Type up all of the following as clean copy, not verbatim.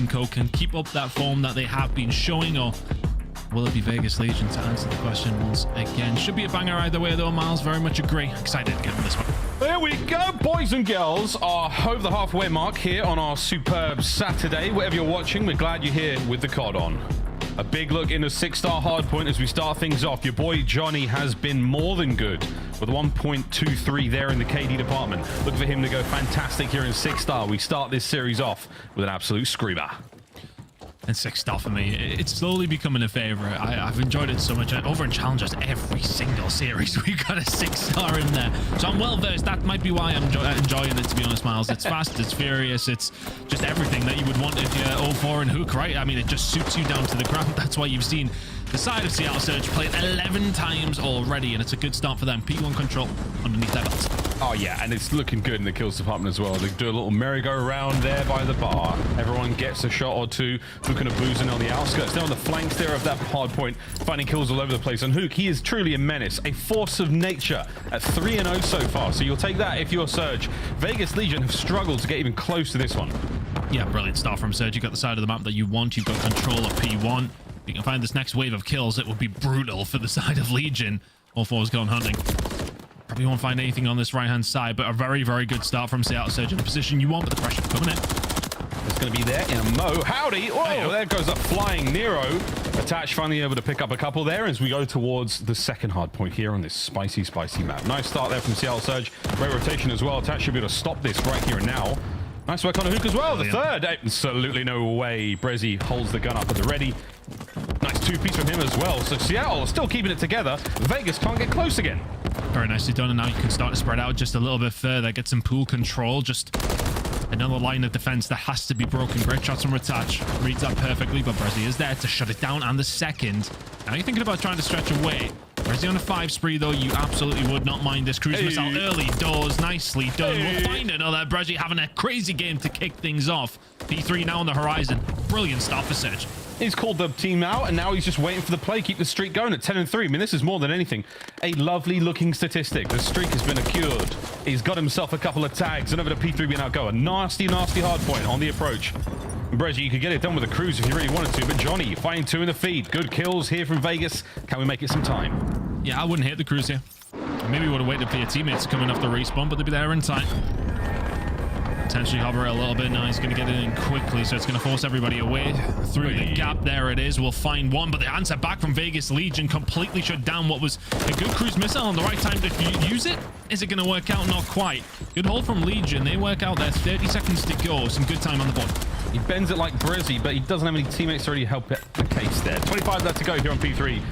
Team Co can keep up that form that they have been showing, or will it be Vegas Legion to answer the question once again? Should be a banger either way though, Miles. Very much agree. Excited to get on this one. There we go, boys and girls. Are over the halfway mark here on our superb Saturday. Whatever you're watching, we're glad you're here with the COD on. A big look in a 6-star hardpoint as we start things off. Your boy Johnny has been more than good with 1.23 there in the KD department. Look for him to go fantastic here in 6-star. We start this series off with an absolute screamer. And 6-star for me, it's slowly becoming a favorite. I've enjoyed it so much. Over in Challengers, every single series we got a 6-star in there, so I'm well versed. That might be why I'm enjoying it, to be honest, Miles. It's fast, it's furious, it's just everything that you would want if you're 04 and Hook, right? I mean, it just suits you down to the ground. That's why you've seen the side of Seattle Surge played 11 times already, and it's a good start for them. P1 control underneath their belts. Oh yeah, and it's looking good in the kills department as well. They do a little merry-go-round there by the bar. Everyone gets a shot or two. Hook and a boozing on the outskirts. They're on the flanks there of that hard point, finding kills all over the place. And Hook, he is truly a menace, a force of nature at 3-0 so far. So you'll take that if you're Surge. Vegas Legion have struggled to get even close to this one. Yeah, brilliant start from Surge. You've got the side of the map that you want. You've got control of P1. If you can find this next wave of kills, it would be brutal for the side of Legion. All fours gone hunting. Probably won't find anything on this right-hand side, but a very, very good start from Seattle Surge in the position you want, but the pressure coming in. It's going to be there in a mo. Howdy! Oh, there goes up flying Nero. Attach finally able to pick up a couple there as we go towards the second hard point here on this spicy, spicy map. Nice start there from Seattle Surge. Great rotation as well. Attach should be able to stop this right here and now. Nice work on a Hook as well. The third. Absolutely no way. Brezzy holds the gun up at the ready. Nice two-piece from him as well. So Seattle still keeping it together. Vegas can't get close again. Very nicely done, and now you can start to spread out just a little bit further, get some pool control. Just another line of defense that has to be broken. Great shots from Retouch. Reads that perfectly, but Brezzy is there to shut it down. And the second. Now you're thinking about trying to stretch away. Brezzy on a 5 spree, though. You absolutely would not mind this cruise missile. Early doors. Nicely done. We'll find another. Brezzy having a crazy game to kick things off. P3 now on the horizon. Brilliant start for Surge. He's called the team out, and now he's just waiting for the play. Keep the streak going at 10-3. I mean, this is more than anything a lovely looking statistic. The streak has been accrued. He's got himself a couple of tags, and over to P3 being outgo. A nasty, nasty hard point on the approach. Brezzy, you could get it done with a cruise if you really wanted to, but Johnny fighting 2 in the feed. Good kills here from Vegas. Can we make it some time? Yeah, I wouldn't hit the cruise here. Maybe would have waited for your teammates coming off the respawn, but they'd be there in time. Potentially hover it a little bit. Now he's going to get it in quickly, so it's going to force everybody away through the gap. There it is. We'll find one, but the answer back from Vegas Legion completely shut down what was a good cruise missile on the right time to use it. Is it going to work out? Not quite. Good hold from Legion. They work out there. 30 seconds to go. Some good time on the board. He bends it like Brezzy, but he doesn't have any teammates to really help it the case there. 25 left to go here on P3.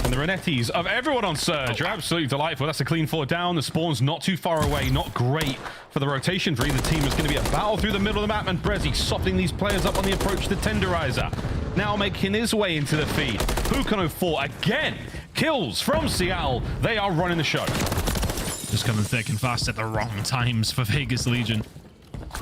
And the Renettis of everyone on Surge are absolutely delightful. That's a clean 4 down. The spawn's not too far away. Not great for the rotation for either team. It's going to be a battle through the middle of the map, and Brezzy softening these players up on the approach to Tenderizer. Now making his way into the feed. Hook on 04 again. Kills from Seattle. They are running the show. Just coming thick and fast at the wrong times for Vegas Legion.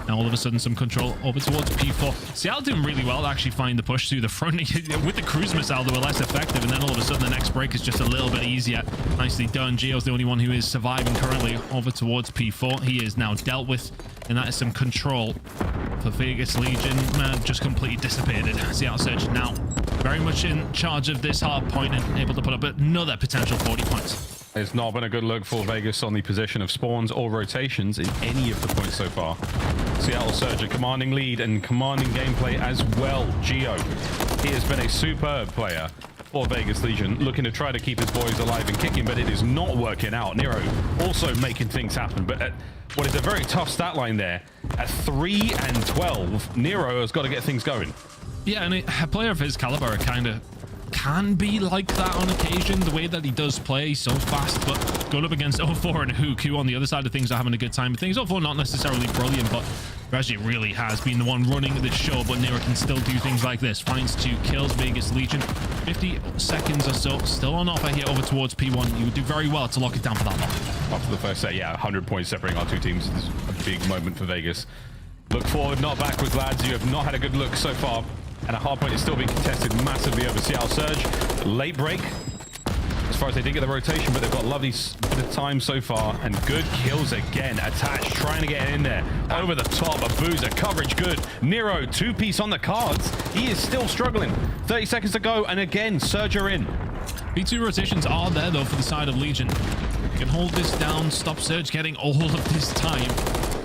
Now all of a sudden some control over towards P4. Seattle doing really well to actually find the push through the front. With the cruise missile, they were less effective, and then all of a sudden the next break is just a little bit easier. Nicely done. Geo's the only one who is surviving currently over towards P4. He is now dealt with, and that is some control for Vegas Legion. Man, just completely dissipated. Seattle Surge now very much in charge of this hard point and able to put up another potential 40 points. It's not been a good look for Vegas on the position of spawns or rotations in any of the points so far. Seattle Surge a commanding lead and commanding gameplay as well. Geo, he has been a superb player for Vegas Legion, looking to try to keep his boys alive and kicking, but it is not working out. Nero also making things happen, but at what is a very tough stat line there, at 3 and 12, Nero has got to get things going. Yeah, and a player of his caliber kind of can be like that on occasion, the way that he does play so fast, but going up against 04 and Hook, who on the other side of things are having a good time with things. 04 not necessarily brilliant, but Reggie really has been the one running this show, but Nero can still do things like this. Finds 2 kills. Vegas Legion 50 seconds or so still on offer here over towards P1. You would do very well to lock it down for that long. After the first set, yeah, 100 points separating our 2 teams. This is a big moment for Vegas. Look forward, not backwards, lads. You have not had a good look so far. And a hard point is still being contested massively over Seattle Surge. Late break. as far as they did get the rotation, but they've got lovely bit of time so far, and good kills again. Attached, trying to get in there. Over the top, a boozer, coverage good. Nero, two-piece on the cards. He is still struggling. 30 seconds to go, and again, Surge are in. P2 rotations are there, though, for the side of Legion. You can hold this down, stop Surge getting all of this time.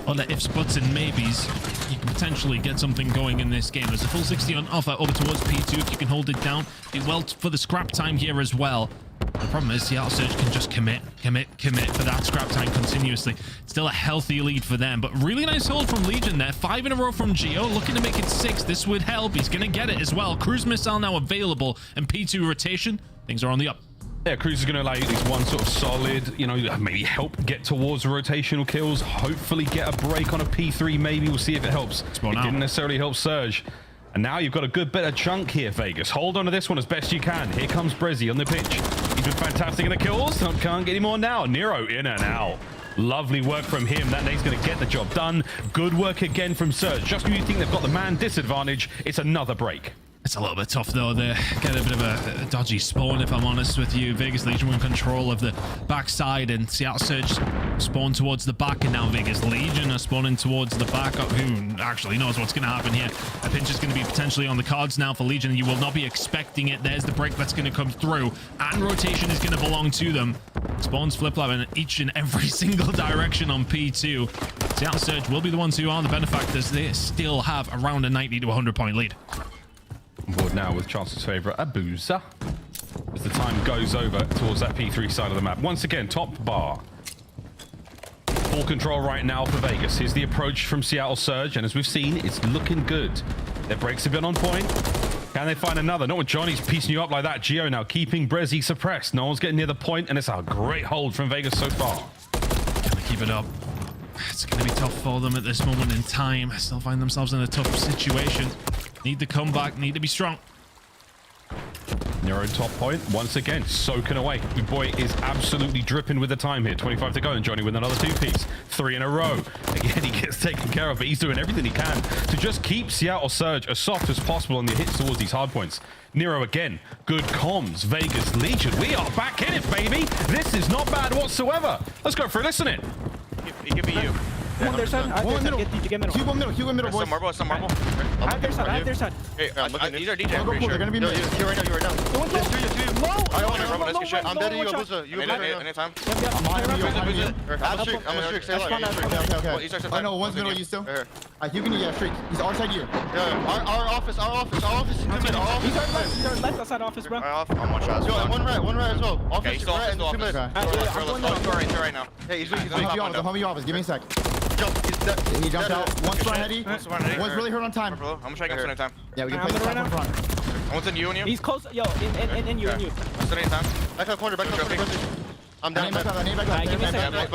On the ifs, buts, and maybes, you can potentially get something going in this game. There's a full 60 on offer over towards P2 if you can hold it down. Do well for the scrap time here as well. The problem is Seattle Surge can just commit for that scrap time continuously. Still a healthy lead for them, but really nice hold from Legion there. 5 in a row from Geo, looking to make it 6. This would help. He's going to get it as well. Cruise missile now available, and P2 rotation. Things are on the up. Yeah, Cruise is going to allow you at least one sort of solid, you know, maybe help get towards the rotational kills. Hopefully get a break on a P3. Maybe we'll see if it helps. It didn't necessarily help Surge. And now you've got a good bit of chunk here, Vegas. Hold on to this one as best you can. Here comes Brezzy on the pitch. He's been fantastic in the kills. Can't get any more now. Nero in and out. Lovely work from him. That nade's going to get the job done. Good work again from Surge. Just when you think they've got the man disadvantage, it's another break. It's a little bit tough, though. They get a bit of a dodgy spawn, if I'm honest with you. Vegas Legion were in control of the backside, and Seattle Surge spawn towards the back, and now Vegas Legion are spawning towards the back. Who actually knows what's going to happen here? A pinch is going to be potentially on the cards now for Legion, and you will not be expecting it. There's the break that's going to come through, and rotation is going to belong to them. Spawns flip-flop in each and every single direction on P2. Seattle Surge will be the ones who are the benefactors. They still have around a 90 to 100 point lead. On board now with Chance's favorite, a boozer. As the time goes over towards that P3 side of the map. Once again, top bar. Full control right now for Vegas. Here's the approach from Seattle Surge, and as we've seen, it's looking good. Their breaks have been on point. Can they find another? Not when Johnny's piecing you up like that. Geo now keeping Brezzy suppressed. No one's getting near the point, and it's a great hold from Vegas so far. Can they keep it up? It's going to be tough for them at this moment in time. Still find themselves in a tough situation. Need to come back, need to be strong. Nero top point, once again, soaking away. Big boy is absolutely dripping with the time here. 25 to go, and Johnny with another two-piece. 3 in a row. Again, he gets taken care of, but he's doing everything he can to just keep Seattle Surge as soft as possible on the hits towards these hard points. Nero again, good comms. Vegas Legion, we are back in it, baby. This is not bad whatsoever. Let's go for it, listen it. Give me you. One their side. One middle. Get middle. Cube one middle, boys. Some marble. I have their side. Hey, these are DJ. Go, they're gonna be mid. You right now. There's 3 to 2. I own it. I'm dead to you, Abusa. You anytime. I'm on you. I'm a streak. Stay alive. Okay. I know, one's middle, you still. You can do streak. He's our side, you. Yeah, our office is mid. He's our left outside office, bro. I'm one shot. Yo, one right as well. Okay, he's right and 2 mid. I'm going right now. Hey, he's weak. I'm your office. Give me a sec. He jumped out. One's front heady. One's really hurt on time. I'm gonna try against time. Yeah, we can play this right in front. One's in you and you. He's close. Yo, in you and you. I'm sitting in time. Back to the corner. I'm down. Give me a sec. I'm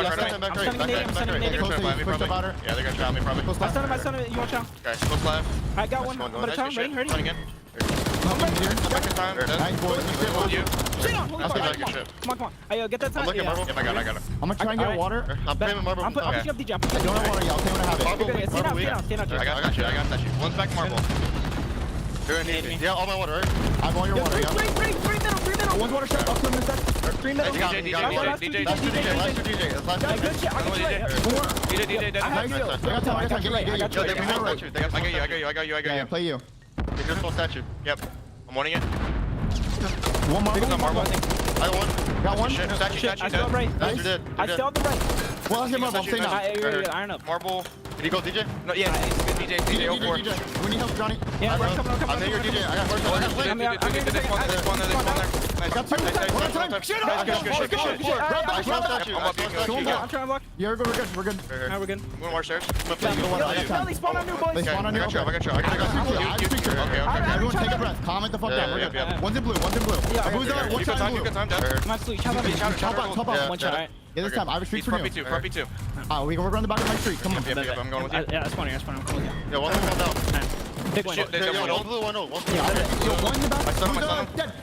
sending nade. Yeah, they're gonna shot me probably. I stunned him. You want shot? Okay, close left. I got one. I'm gonna try. Ready? Again. I'm back in time. Nice boys. Come on. Hey, get that time. I'm looking marble. I got it. I'm gonna try and get water. I'm playing marble. I'm pushing up DJ. I don't have water, y'all. Tell me when I have it. Marble weak. I got you. One's back marble. Yeah, all my water, right? I have all your water, yeah. Three middle. One's water shot. I'll come in a sec. 3 middle. DJ. Last two DJ. Last two Good shit. I got time. I got you. I got you. Yeah, play you. Take this full statue. Yep. I'm warning it. One marble. I got one. Got one. Statue. I still have right. I still have the right. Well, let's get marble. Stay now. Iron up. Marble. Did he go DJ? No, yeah. DJ 04. We need help, Johnny. Yeah, I'm coming. I'm your DJ. I got first. I'm got two. One time. Shit. I'm trying to block. Yeah, we're good. We're good. Alright, we're good. One more stairs. They spawn on new boys. They spawn on new. I got you. Okay. Everyone take a breath. Calm it the fuck down. We're good. One's in blue. Abuza, one shot in blue. I'm absolutely Top up. One shot. Yeah, this time I have a streak for you. Copy two. We can work on the back of my streak. Come on. I'm going with you. Yeah, that's funny. I'm cool with you. Yeah, one down. Big one. One blue, one in the back.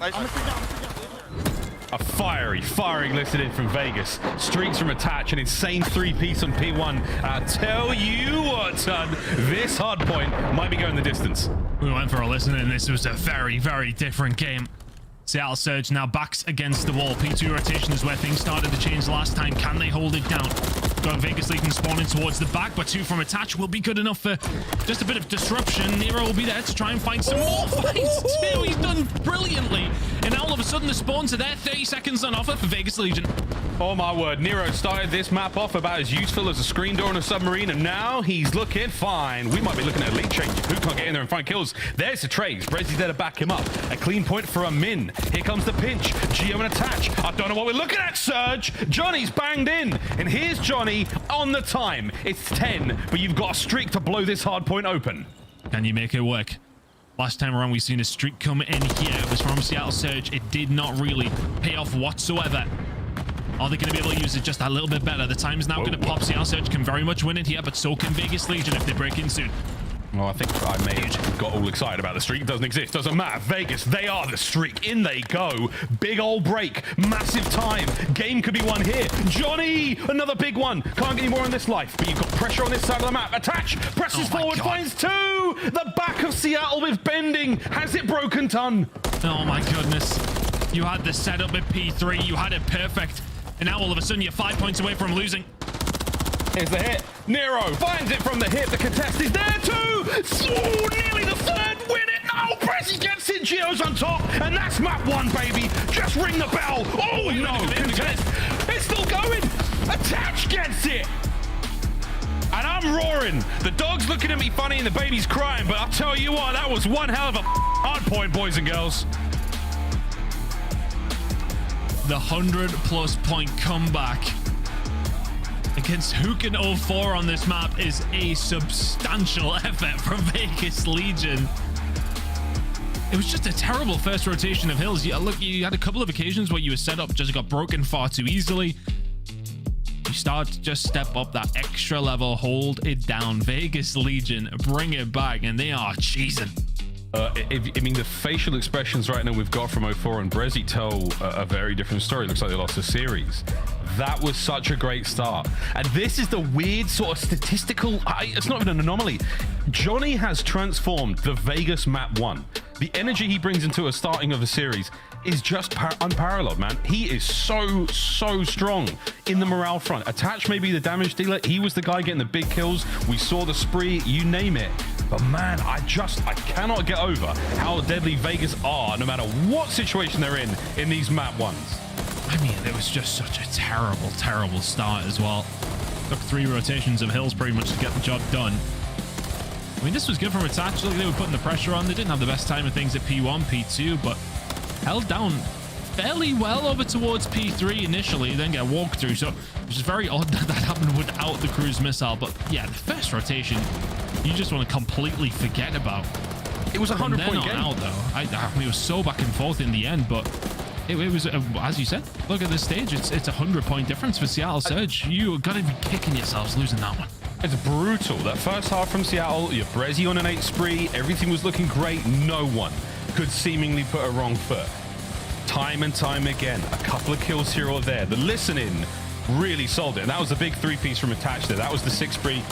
I'm a streak down. A firing listed in from Vegas. Streaks from Attach, an insane 3-piece on P1. I tell you what, son, this hardpoint might be going the distance. We went for a listen, and this was a very, very different game. Seattle Surge now backs against the wall. P2 rotation is where things started to change last time. Can they hold it down? Got Vegas Legion spawning towards the back, but 2 from attach will be good enough for just a bit of disruption. Nero will be there to try and find some more fights too. He's done brilliantly. And now all of a sudden the spawns are there. 30 seconds on offer for Vegas Legion. Oh my word, Nero started this map off about as useful as a screen door in a submarine, and now he's looking fine. We might be looking at a lead change. Who can't get in there and find kills? There's the trades. Brezi's there to back him up. A clean point for a min. Here comes the pinch. Geo and attach. I don't know what we're looking at, Surge. Johnny's banged in. And here's Johnny on the time. It's 10, but you've got a streak to blow this hard point open. Can you make it work? Last time around, we've seen a streak come in here. It was from Seattle Surge. It did not really pay off whatsoever. Are they going to be able to use it just a little bit better? The time's now going to pop. Seattle Surge can very much win it here, but so can Vegas Legion if they break in soon. Well, I think I may have got all excited about the streak. It doesn't exist. Doesn't matter. Vegas, they are the streak. In they go. Big old break. Massive time. Game could be won here. Johnny, another big one. Can't get any more in this life, but you've got pressure on this side of the map. Attach. Presses forward. Finds 2. The back of Seattle with bending. Has it broken, Ton? Oh, my goodness. You had the setup at P3. You had it perfect. And now all of a sudden you're 5 points away from losing. Here's the hit. Nero finds it from the hip. The contest is there too. Oh, nearly the 3rd. Win it. No, Prezi gets it. Geo's on top. And that's map 1, baby. Just ring the bell. Oh, no. Contest. It's still going. Attach gets it. And I'm roaring. The dog's looking at me funny and the baby's crying. But I'll tell you what, that was one hell of a hard point, boys and girls. The 100+ point comeback against Hukin 04 on this map is a substantial effort from Vegas Legion. It was just a terrible first rotation of Hills. Look, you had a couple of occasions where you were set up, just got broken far too easily. You start to just step up that extra level, hold it down. Vegas Legion, bring it back, and they are cheesing. I mean, the facial expressions right now we've got from 04 and Brezi tell a very different story. It looks like they lost the series. That was such a great start. And this is the weird sort of statistical... it's not even an anomaly. Johnny has transformed the Vegas map 1. The energy he brings into a starting of a series is just unparalleled, man. He is so strong in the morale front. Attach may be the damage dealer. He was the guy getting the big kills. We saw the spree, you name it. But man, I cannot get over how deadly Vegas are, no matter what situation they're in these map 1s. I mean, it was just such a terrible start as well. Took 3 rotations of Hills pretty much to get the job done. I mean, this was good from Attach. Look, they were putting the pressure on. They didn't have the best time of things at P1, P2, but held down fairly well over towards P3 initially, then get walked through. So it was very odd that happened without the cruise missile. But yeah, the first rotation, you just want to completely forget about. It was a 100-point game. Out, though. I mean, it was so back and forth in the end, but it was, as you said, look at this stage. It's a 100-point difference for Seattle Surge. You got to be kicking yourselves losing that one. It's brutal. That first half from Seattle, you're Brezi on an 8 spree. Everything was looking great. No one could seemingly put a wrong foot. Time and time again, a couple of kills here or there. The listening really sold it. And that was a big 3-piece from Attach there. That was the 6 spree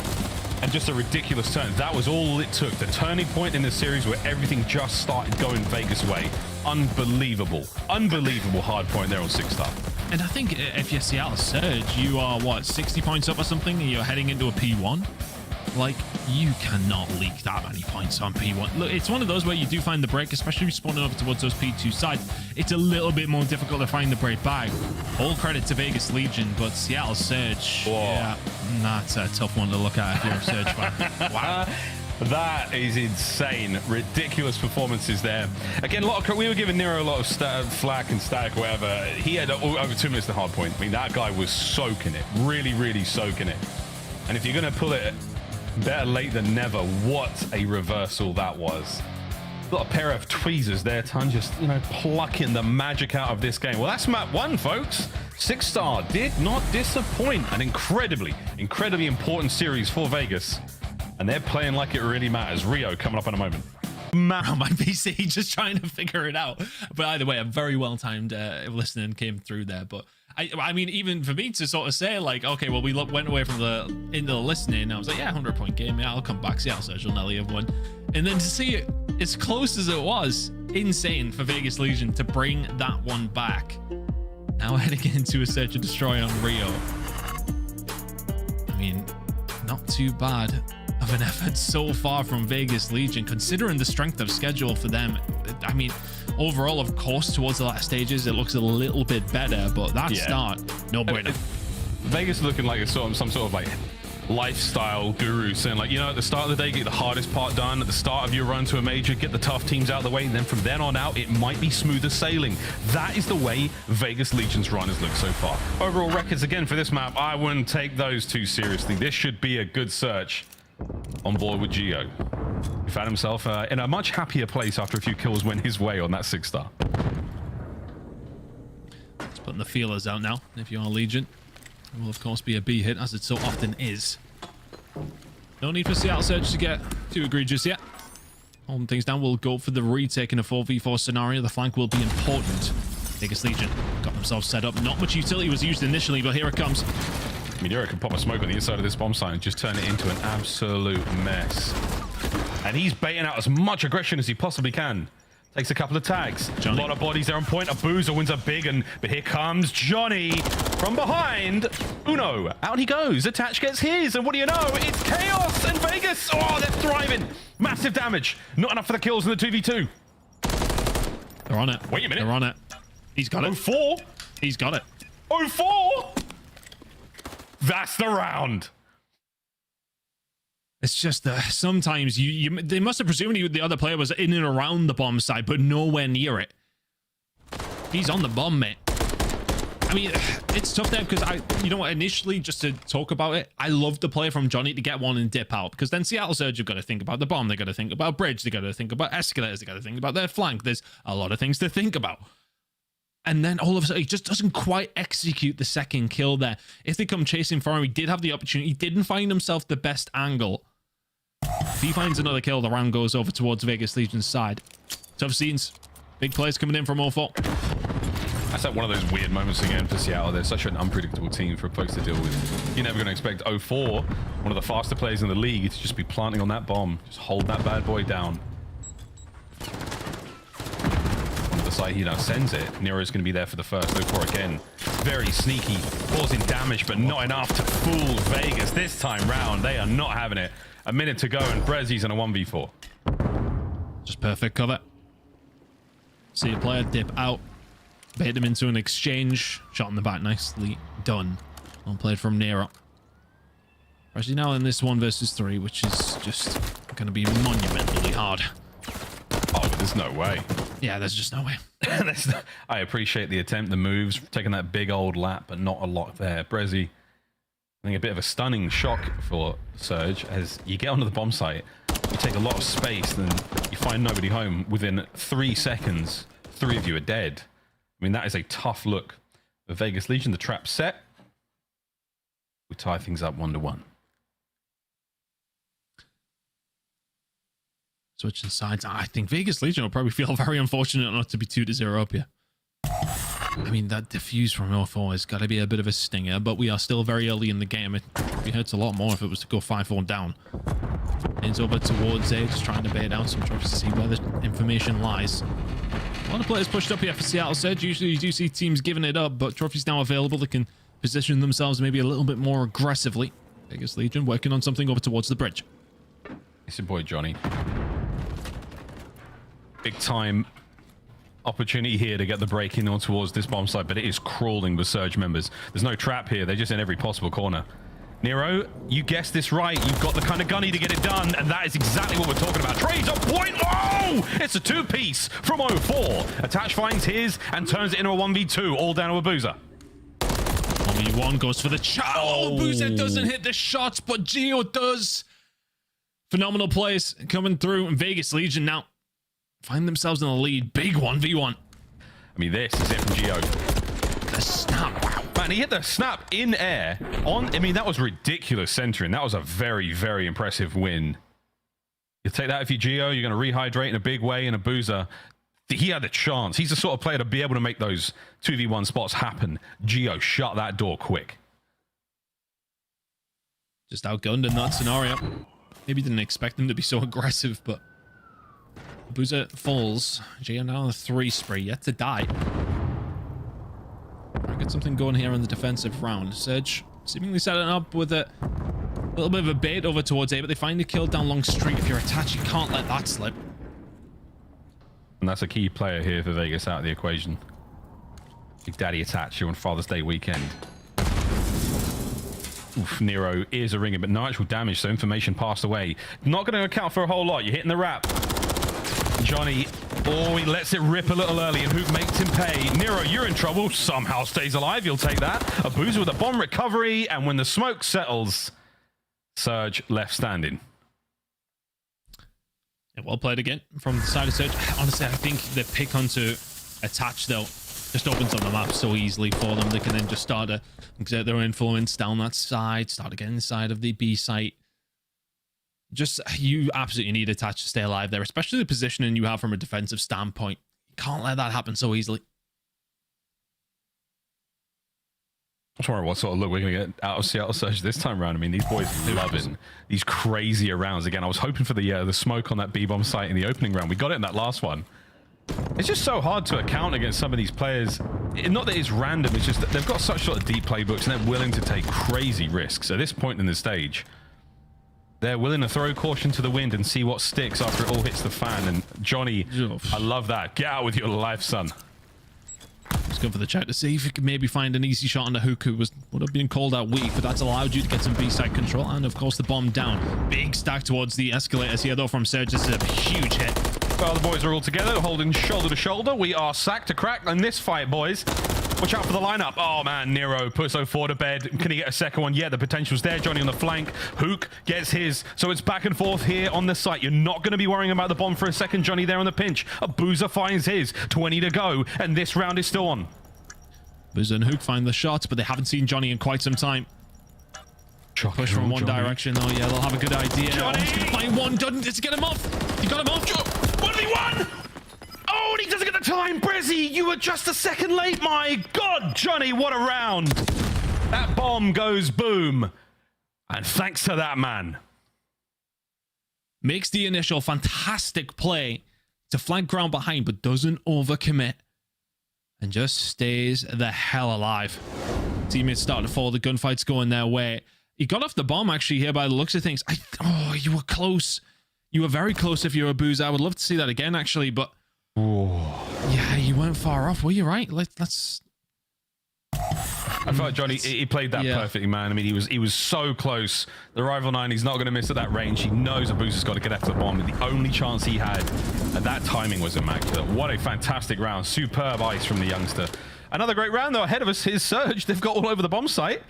and just a ridiculous turn. That was all it took. The turning point in the series where everything just started going Vegas way. Unbelievable hard point there on 6-star. And I think if you're Seattle Surge, you are, what, 60 points up or something, and you're heading into a P1? Like, you cannot leak that many points on P1. Look, it's one of those where you do find the break, especially if you're spawning over towards those P2 sides. It's a little bit more difficult to find the break back. All credit to Vegas Legion, but Seattle Surge, yeah, that's a tough one to look at if you're a Surge fan. Wow. That is insane. Ridiculous performances there. Again, we were giving Nero a lot of flack and static, whatever. He had over 2 minutes to hard point. I mean, that guy was soaking it. Really soaking it. And if you're going to pull it, better late than never. What a reversal that was. Got a pair of tweezers there, Ton, just, plucking the magic out of this game. Well, that's map 1, folks. 6-star did not disappoint. An incredibly important series for Vegas. And they're playing like it really matters. Rio coming up in a moment. On my PC, just trying to figure it out. But either way, a very well-timed listening came through there. But I mean, even for me to sort of say, like, okay, well, we went away from into the listening. I was like, yeah, 100-point game. Yeah, I'll come back. See how Sergio Nelly have won. And then to see it as close as it was, insane for Vegas Legion to bring that one back. Now heading into a search and destroy on Rio. I mean, not too bad of an effort so far from Vegas Legion, considering the strength of schedule for them. I mean, overall, of course, towards the latter stages, it looks a little bit better, but that start, no bueno. Vegas is looking like some sort of like lifestyle guru saying, like, you know, at the start of the day, get the hardest part done. At the start of your run to a major, get the tough teams out of the way, and then from then on out, it might be smoother sailing. That is the way Vegas Legion's run has looked so far. Overall records again for this map, I wouldn't take those too seriously. This should be a good search on board with Geo. He found himself in a much happier place after a few kills went his way on that 6-star. Just putting the feelers out now. If you are Legion, it will of course be a B hit, as it so often is. No need for Seattle Surge to get too egregious yet. Holding things down, we'll go for the retake in a 4v4 scenario. The flank will be important. Vegas Legion got themselves set up. Not much utility was used initially, but here it comes. Minero can pop a smoke on the inside of this bomb site and just turn it into an absolute mess. And he's baiting out as much aggression as he possibly can. Takes a couple of tags. Johnny. A lot of bodies there on point. A Boozer wins a big, but here comes Johnny from behind. Uno, out he goes. Attach gets his, and what do you know? It's chaos and Vegas. Oh, they're thriving. Massive damage. Not enough for the kills in the 2v2. They're on it. Wait a minute. They're on it. He's got it. 04. He's got it. 04. That's the round. It's just sometimes they must have presumed the other player was in and around the bomb site, but nowhere near it. He's on the bomb, mate. I mean, it's tough there because you know what, initially, just to talk about it, I love the play from Johnny to get one and dip out, because then Seattle Surge have got to think about the bomb, they've got to think about bridge, they've got to think about escalators, they've got to think about their flank. There's a lot of things to think about. And then all of a sudden, he just doesn't quite execute the second kill there. If they come chasing for him, he did have the opportunity. He didn't find himself the best angle. If he finds another kill, the round goes over towards Vegas Legion's side. Tough scenes. Big players coming in from 04. That's like one of those weird moments again for Seattle. They're such an unpredictable team for folks to deal with. You're never going to expect 04, one of the faster players in the league, to just be planting on that bomb. Just hold that bad boy down. Side he now sends it. Nero's going to be there for the first. 04 again. Very sneaky, causing damage, but not enough to fool Vegas this time round. They are not having it. A minute to go, and Brezi's in a 1v4. Just perfect cover. See a player dip out, bait him into an exchange. Shot in the back, nicely done. Well played from Nero. Actually, now in this 1 versus 3, which is just going to be monumentally hard. Oh, there's no way. Yeah, there's just no way. I appreciate the attempt, the moves, taking that big old lap, but not a lot there. Brezi, I think a bit of a stunning shock for Surge as you get onto the bomb site, you take a lot of space, then you find nobody home. Within 3 seconds, 3 of you are dead. I mean, that is a tough look for Vegas Legion. The trap set. We tie things up 1-1. Switching sides. I think Vegas Legion will probably feel very unfortunate not to be 2-0 up here. I mean, that defuse from 04 has got to be a bit of a stinger, but we are still very early in the game. It hurts a lot more if it was to go 5-4 down. It's over towards A, just trying to bait out some trophies to see where the information lies. A lot of players pushed up here for Seattle Surge. Usually you do see teams giving it up, but trophies now available that can position themselves maybe a little bit more aggressively. Vegas Legion working on something over towards the bridge. It's your boy Johnny. Big time opportunity here to get the break in on towards this bomb site, but it is crawling with Surge members. There's no trap here. They're just in every possible corner. Nero, you guessed this right. You've got the kind of gunny to get it done, and that is exactly what we're talking about. Trades on point. Oh! It's a 2-piece from 04. Attach finds his and turns it into a 1v2, all down to a Boozer. 1v1 goes for the shot. Oh, Boozer doesn't hit the shots, but Geo does. Phenomenal plays coming through, and Vegas Legion now find themselves in the lead. Big 1v1. I mean, this is it from Geo. The snap. Wow. Man, he hit the snap in air. I mean, that was ridiculous centering. That was a very, very impressive win. You take that if you're Geo, you're going to rehydrate in a big way in a Boozer. He had a chance. He's the sort of player to be able to make those 2v1 spots happen. Geo shut that door quick. Just outgunned in that scenario. Maybe didn't expect him to be so aggressive, but Boozer falls. Geo now on a 3 spree, yet to die. Try to get something going here in the defensive round. Surge seemingly setting up with a little bit of a bait over towards A, but they find a kill down long street. If you're attached, you can't let that slip. And that's a key player here for Vegas out of the equation. Big Daddy attach here on Father's Day weekend. Oof, Nero ears are ringing, but no actual damage, so information passed away. Not going to account for a whole lot. You're hitting the wrap. Johnny, oh, he lets it rip a little early, and Hook makes him pay. Nero, you're in trouble. Somehow stays alive. You'll take that. A Boozer with a bomb recovery, and when the smoke settles, Surge left standing. Yeah, well played again from the side of Surge. Honestly, I think the pick onto attach, though, just opens up the map so easily for them. They can then just start to exert their influence down that side, start to get inside of the B site. Just, you absolutely need attach to stay alive there, especially the positioning you have from a defensive standpoint. You can't let that happen so easily. I'm wondering what sort of look we're going to get out of Seattle Surge this time around. I mean, these boys loving these crazier rounds. Again, I was hoping for the smoke on that B-bomb site in the opening round. We got it in that last one. It's just so hard to account against some of these players. Not that it's random, it's just that they've got such sort of deep playbooks and they're willing to take crazy risks. At this point in the stage, they're willing to throw caution to the wind and see what sticks after it all hits the fan. And Johnny, I love that. Get out with your life, son. Just going for the check to see if you could maybe find an easy shot on the Hook, who would have been called out weak, but that's allowed you to get some B-side control. And of course, the bomb down. Big stack towards the escalators here, though, from Surge. This is a huge hit. Well, the boys are all together, holding shoulder to shoulder. We are sacked to crack in this fight, boys. Watch out for the lineup. Oh, man, Nero puts 04 to bed. Can he get a second one? Yeah, the potential's there. Johnny on the flank. Hook gets his. So it's back and forth here on the site. You're not going to be worrying about the bomb for a second. Johnny there on the pinch. A Boozer finds his. 20 to go, and this round is still on. Boozer and Hook find the shots, but they haven't seen Johnny in quite some time. Push from one direction. Oh, yeah, they'll have a good idea. Johnny! Oh, he's going to find one. Does he get him off? He got him off. 1v1! Oh, and he doesn't get the time. Brizzy, you were just a second late. My God, Johnny, what a round. That bomb goes boom. And thanks to that man. Makes the initial fantastic play to flank ground behind, but doesn't overcommit. And just stays the hell alive. Teammates starting to fall. The gunfight's going their way. He got off the bomb, actually, here by the looks of things. Oh, you were close. You were very close if you were a Boozer. I would love to see that again, actually, but... Oh. Yeah, you weren't far off. Well, you're right. Let's... I felt Johnny, he played that perfectly, man. I mean, he was so close. The Rival 9, he's not going to miss at that range. He knows a Boozer's got to get after the bomb. The only chance he had, and that timing was immaculate. What a fantastic round. Superb ice from the youngster. Another great round, though. Ahead of us is Surge. They've got all over the bomb site.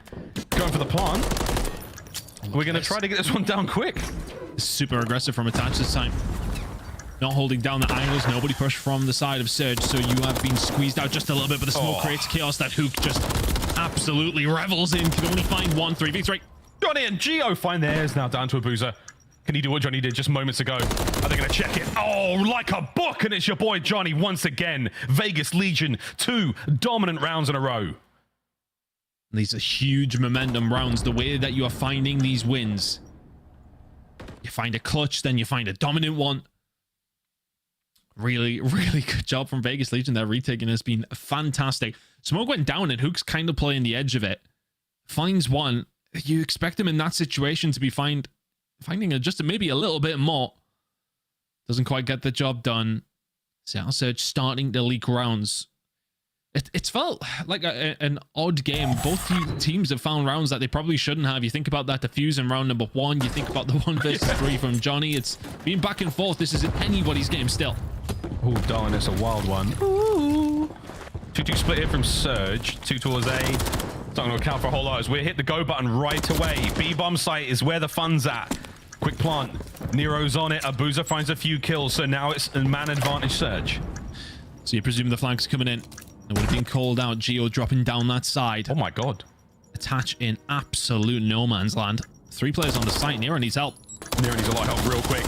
Going for the plant. We're going to try to get this one down quick. Super aggressive from attached this time. Not holding down the angles. Nobody pushed from the side of Surge, so you have been squeezed out just a little bit, but the smoke creates chaos. That Hook just absolutely revels in. Can only find one 3v3. Johnny and Geo find theirs. Now down to a Boozer. Can he do what Johnny did just moments ago? Are they going to check it? Oh, like a book, and it's your boy Johnny once again. Vegas Legion, 2 dominant rounds in a row. These are huge momentum rounds. The way that you are finding these wins. You find a clutch, then you find a dominant one. Really, really good job from Vegas Legion. Their retaking has been fantastic. Smoke went down and Hook's kind of playing the edge of it. Finds one. You expect him in that situation to be finding just maybe a little bit more. Doesn't quite get the job done. Seattle Surge starting to leak rounds. It's felt like an odd game. Both teams have found rounds that they probably shouldn't have. You think about that defuse in round number 1. You think about the 1 versus 3 from Johnny. It's been back and forth. This isn't anybody's game still. Oh, darling, it's a wild one. Ooh. 2-2 split here from Surge. 2 towards A. It's not going to account for a whole lot as we hit the go button right away. B-bomb site is where the fun's at. Quick plant. Nero's on it. A Boozer finds a few kills, so now it's a man advantage Surge. So you presume the flank's coming in. It would have been called out. Geo dropping down that side. Oh my God. Attach in absolute no man's land. 3 players on the site. Nero needs help. Nero needs a lot of help real quick.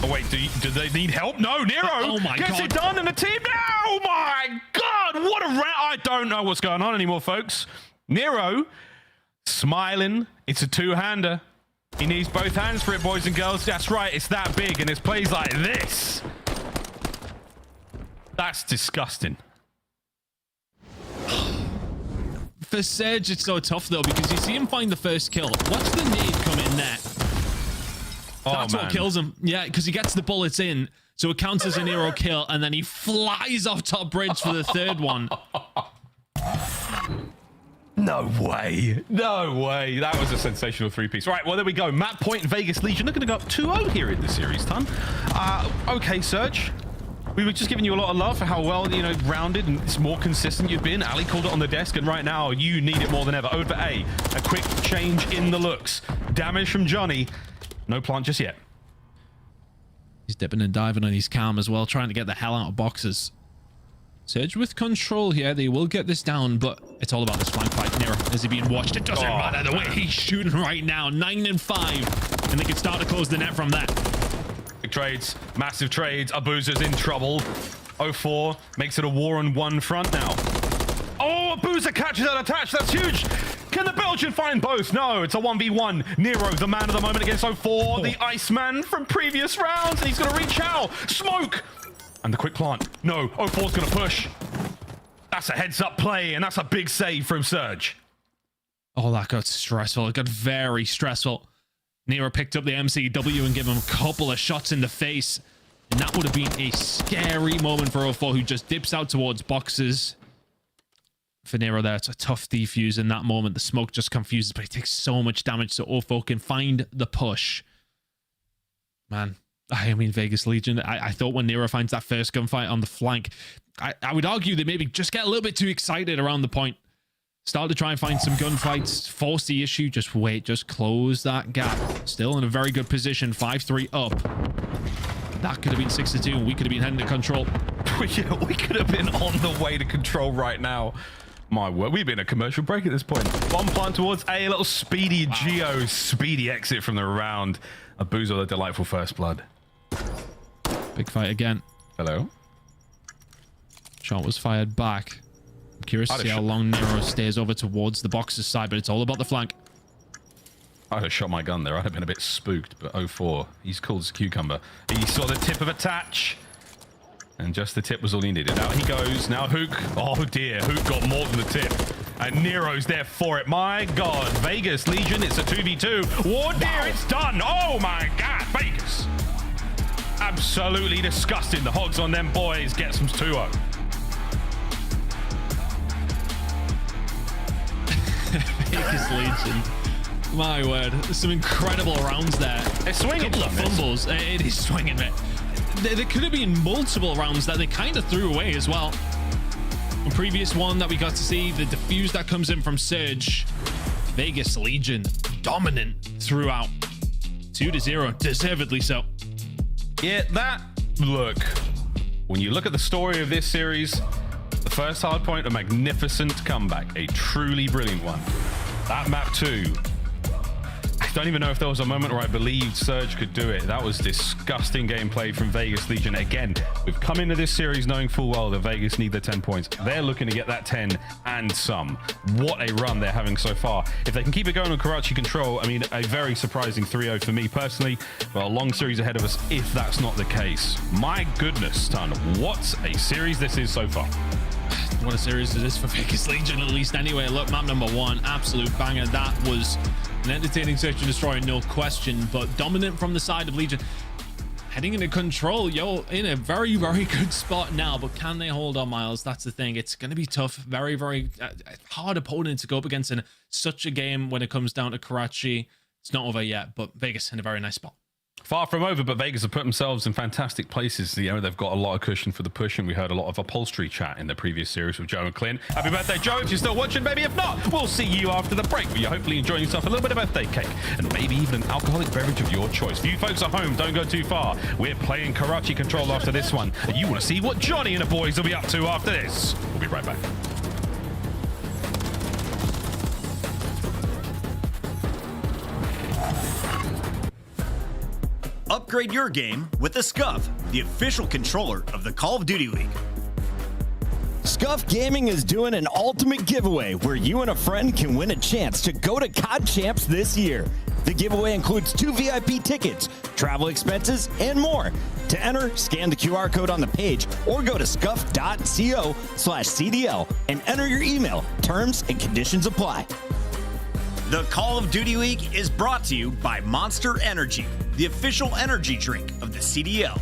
Oh wait, do they need help? No, Nero oh my gets God. it done, and the team. Oh my God, what a round! I don't know what's going on anymore, folks. Nero smiling. It's a 2-hander. He needs both hands for it, boys and girls. That's right. It's that big, and it's plays like this That's disgusting. For Surge, it's so tough, though, because you see him find the first kill. Watch the nade come in there. That's what kills him. Yeah, because he gets the bullets in, so it counts as a Nero kill, and then he flies off top bridge for the third one. No way. No way. That was a sensational three-piece. Right, well, there we go. Map point, Vegas Legion. They're going to go up 2-0 here in the series, Ton. Okay, Surge. We were just giving you a lot of love for how well, you know, rounded and it's more consistent you've been. Ali called it on the desk, and right now you need it more than ever. Over A. A quick change in the looks. Damage from Johnny. No plant just yet. He's dipping and diving on his cam as well, trying to get the hell out of boxes. Surge with control here. They will get this down, but it's all about this flank fight. Nero, is he being watched? It doesn't matter the way he's shooting right now. 9 and 5, and they can start to close the net from that. Big trades, massive trades. Abuza's in trouble. 04 makes it a war on one front now. Oh, Abuza catches that attach. That's huge. Can the Belgian find both? No, it's a 1v1. Nero, the man of the moment against 04, the Iceman from previous rounds. And he's going to reach out. Smoke. And the quick plant. No, 04's going to push. That's a heads-up play, and that's a big save from Surge. Oh, that got stressful. It got very stressful. Nero picked up the MCW and gave him a couple of shots in the face. And that would have been a scary moment for 04, who just dips out towards boxes. For Nero there, it's a tough defuse in that moment. The smoke just confuses, but he takes so much damage, so 04 can find the push. Man. I mean, Vegas Legion, I thought when Nero finds that first gunfight on the flank, I would argue they maybe just get a little bit too excited around the point. Start to try and find some gunfights, force the issue, just wait, just close that gap. Still in a very good position, 5-3 up. That could have been 6-2, and we could have been heading to control. Yeah, we could have been on the way to control right now. My word, we've been a commercial break at this point. Bomb plant towards A, little speedy Geo, speedy exit from the round. Abuza, the delightful first blood. Big fight again. Hello. Shot was fired back. I'm curious to see how long Nero stays over towards the boxes side, but it's all about the flank. I'd have shot my gun there. I'd have been a bit spooked, but 04, he's cool as a cucumber. He saw the tip of attach, and just the tip was all he needed. Out he goes. Now Hook. Oh dear, Hook got more than the tip. And Nero's there for it. My God, Vegas Legion, it's a 2v2. Oh dear, it's done. Oh my God, Vegas. Absolutely disgusting. The hogs on them boys. Get some 2-0. Vegas Legion. My word. There's some incredible rounds there. It's swinging. A couple of fumbles. It is swinging, man. There could have been multiple rounds that they kind of threw away as well. The previous one that we got to see, the defuse that comes in from Surge. Vegas Legion dominant throughout. 2-0. Deservedly so. Yeah, that look. When you look at the story of this series, the first Hardpoint, a magnificent comeback, a truly brilliant one. That map 2, I don't even know if there was a moment where I believed Surge could do it. That was disgusting gameplay from Vegas Legion. Again, we've come into this series knowing full well that Vegas need their 10 points. They're looking to get that 10 and some. What a run they're having so far. If they can keep it going on Karachi control, I mean, a very surprising 3-0 for me personally. Well, a long series ahead of us if that's not the case. My goodness, Ton, what a series this is so far. What a series it is for Vegas Legion, at least anyway. Look, map number 1, absolute banger. That was an entertaining search and destroy, no question, but dominant from the side of Legion. Heading into control, yo, in a very, very good spot now, but can they hold on, Miles? That's the thing. It's going to be tough. Very, very hard opponent to go up against in such a game when it comes down to Karachi. It's not over yet, but Vegas in a very nice spot. Far from over, but Vegas have put themselves in fantastic places. You know, they've got a lot of cushion for the push, and we heard a lot of upholstery chat in the previous series with Joe and Clint. Happy birthday, Joe, if you're still watching, baby. If not, we'll see you after the break, where you're hopefully enjoying yourself a little bit of birthday cake, and maybe even an alcoholic beverage of your choice. For you folks at home, don't go too far. We're playing Karachi control after this one, and you want to see what Johnny and the boys will be up to after this. We'll be right back. Upgrade your game with the SCUF, the official controller of the Call of Duty League. SCUF Gaming is doing an ultimate giveaway where you and a friend can win a chance to go to COD Champs this year. The giveaway includes 2 VIP tickets, travel expenses, and more. To enter, scan the QR code on the page or go to scuff.co/CDL and enter your email. Terms and conditions apply. The Call of Duty Week is brought to you by Monster Energy, the official energy drink of the CDL.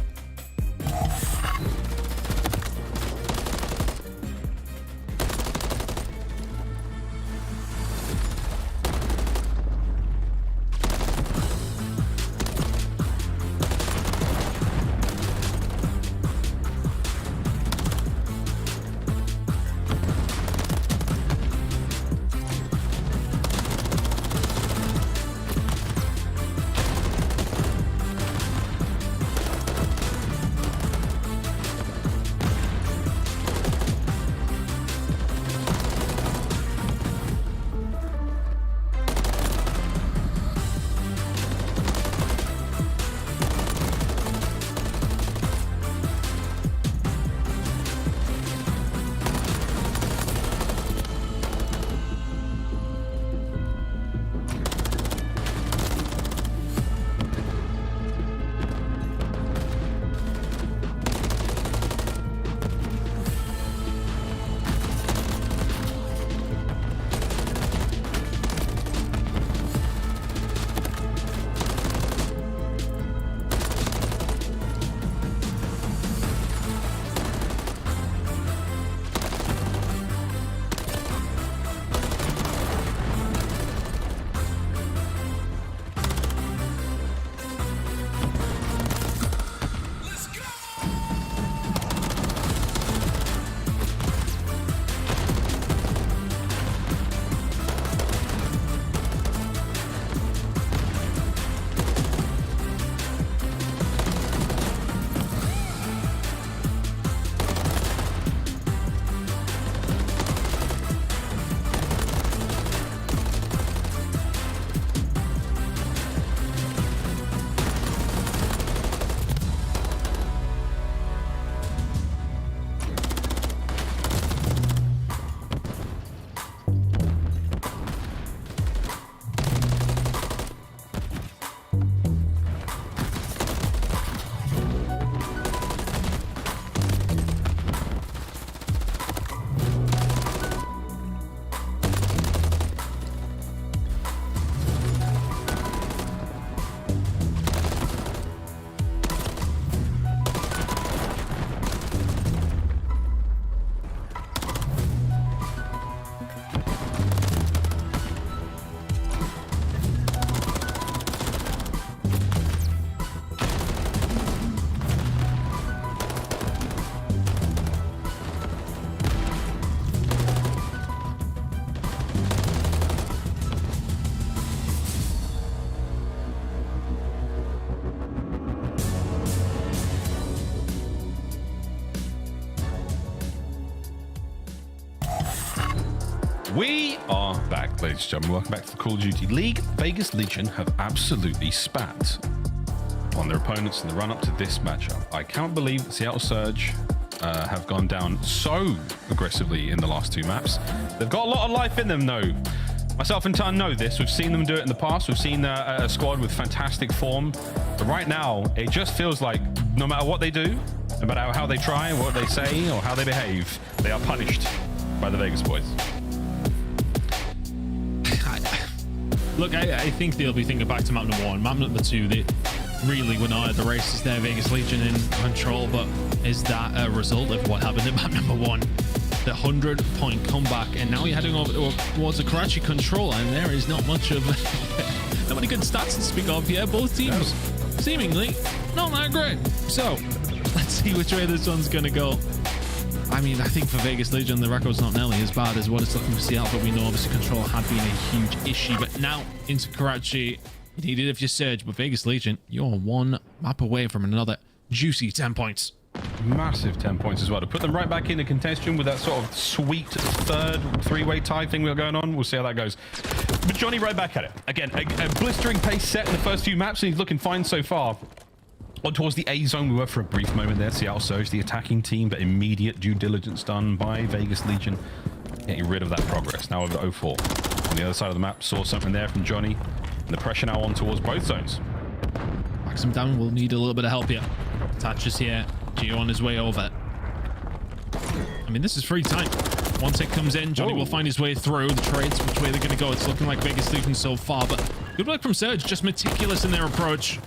We are back, ladies and gentlemen. Welcome back to the Call of Duty League. Vegas Legion have absolutely spat on their opponents in the run-up to this matchup. I can't believe that Seattle Surge have gone down so aggressively in the last two maps. They've got a lot of life in them, though. Myself and Tan know this. We've seen them do it in the past. We've seen a squad with fantastic form. But right now, it just feels like no matter what they do, no matter how they try, what they say, or how they behave, they are punished by the Vegas boys. Look, I think they'll be thinking back to map number 1. Map number 2, they really were not at the races there. Vegas Legion in control, but is that a result of what happened in map number 1? The 100-point comeback, and now you're heading over towards the Karachi control, and there is not much of not many good stats to speak of here. Both teams seemingly not that great. So let's see which way this one's gonna go. I mean, I think for Vegas Legion, the record's not nearly as bad as what it's looking for Seattle, but we know obviously control had been a huge issue. But now into Karachi, you need it if you surge, but Vegas Legion, you're one map away from another juicy 10 points. Massive 10 points as well to put them right back into contention with that sort of sweet third three-way tie thing we got going on. We'll see how that goes. But Johnny right back at it. Again, a blistering pace set in the first few maps, and he's looking fine so far. On towards the A zone, we were for a brief moment there. Seattle Surge, the attacking team, but immediate due diligence done by Vegas Legion, getting rid of that progress. Now over to 04. On the other side of the map, saw something there from Johnny, and the pressure now on towards both zones. Maxim down will need a little bit of help here. Attaches here. Geo on his way over. I mean, this is free time. Once it comes in, Johnny will find his way through the trades, which way they're going to go. It's looking like Vegas Legion so far, but good work from Surge. Just meticulous in their approach.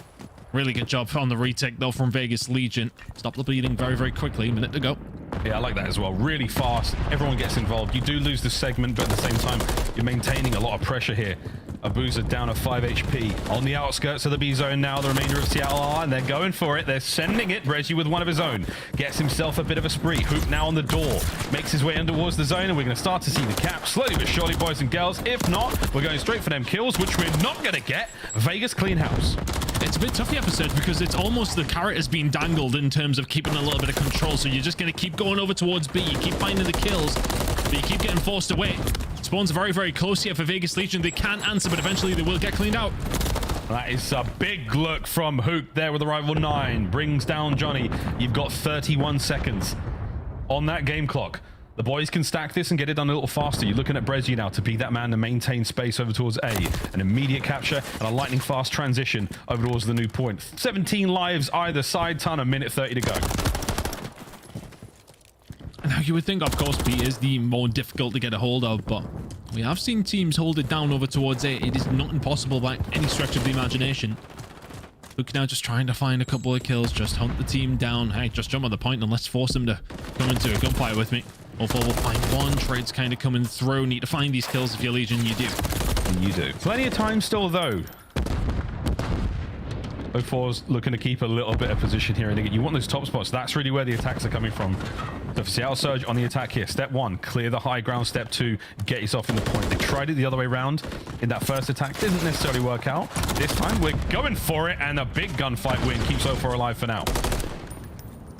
Really good job on the retake, though, from Vegas Legion. Stop the bleeding very, very quickly. Minute to go. Yeah, I like that as well. Really fast. Everyone gets involved. You do lose the segment, but at the same time, you're maintaining a lot of pressure here. Abuza down at 5 HP. On the outskirts of the B zone now, the remainder of Seattle are, and they're going for it. They're sending it. Reggie with one of his own. Gets himself a bit of a spree. Hoop now on the door. Makes his way in towards the zone, and we're going to start to see the cap slowly but surely, boys and girls. If not, we're going straight for them kills, which we're not going to get. Vegas clean house. It's a bit tough, the episode, because it's almost the carrot has been dangled in terms of keeping a little bit of control. So you're just going to keep going over towards B. You keep finding the kills, but you keep getting forced away. Spawns very, very close here for Vegas Legion. They can answer, but eventually they will get cleaned out. That is a big look from Hook there with the rival 9. Brings down Johnny. You've got 31 seconds on that game clock. The boys can stack this and get it done a little faster. You're looking at Brezzy now to be that man to maintain space over towards A. An immediate capture and a lightning fast transition over towards the new point. 17 lives either side, ton, a minute 30 to go. Now you would think, of course, B is the more difficult to get a hold of, but we have seen teams hold it down over towards A. It is not impossible by any stretch of the imagination. Hook now just trying to find a couple of kills, just hunt the team down. Hey, just jump on the point and let's force them to come into a gunfight with me. 04 will find one. Trades kind of coming through. Need to find these kills if you're Legion. You do. You do. Plenty of time still, though. 04's looking to keep a little bit of position here. And again, you want those top spots. That's really where the attacks are coming from. So for Seattle Surge on the attack here. Step 1, clear the high ground. Step 2, get yourself in the point. They tried it the other way around in that first attack. Didn't necessarily work out. This time, we're going for it. And a big gunfight win keeps 04 alive for now.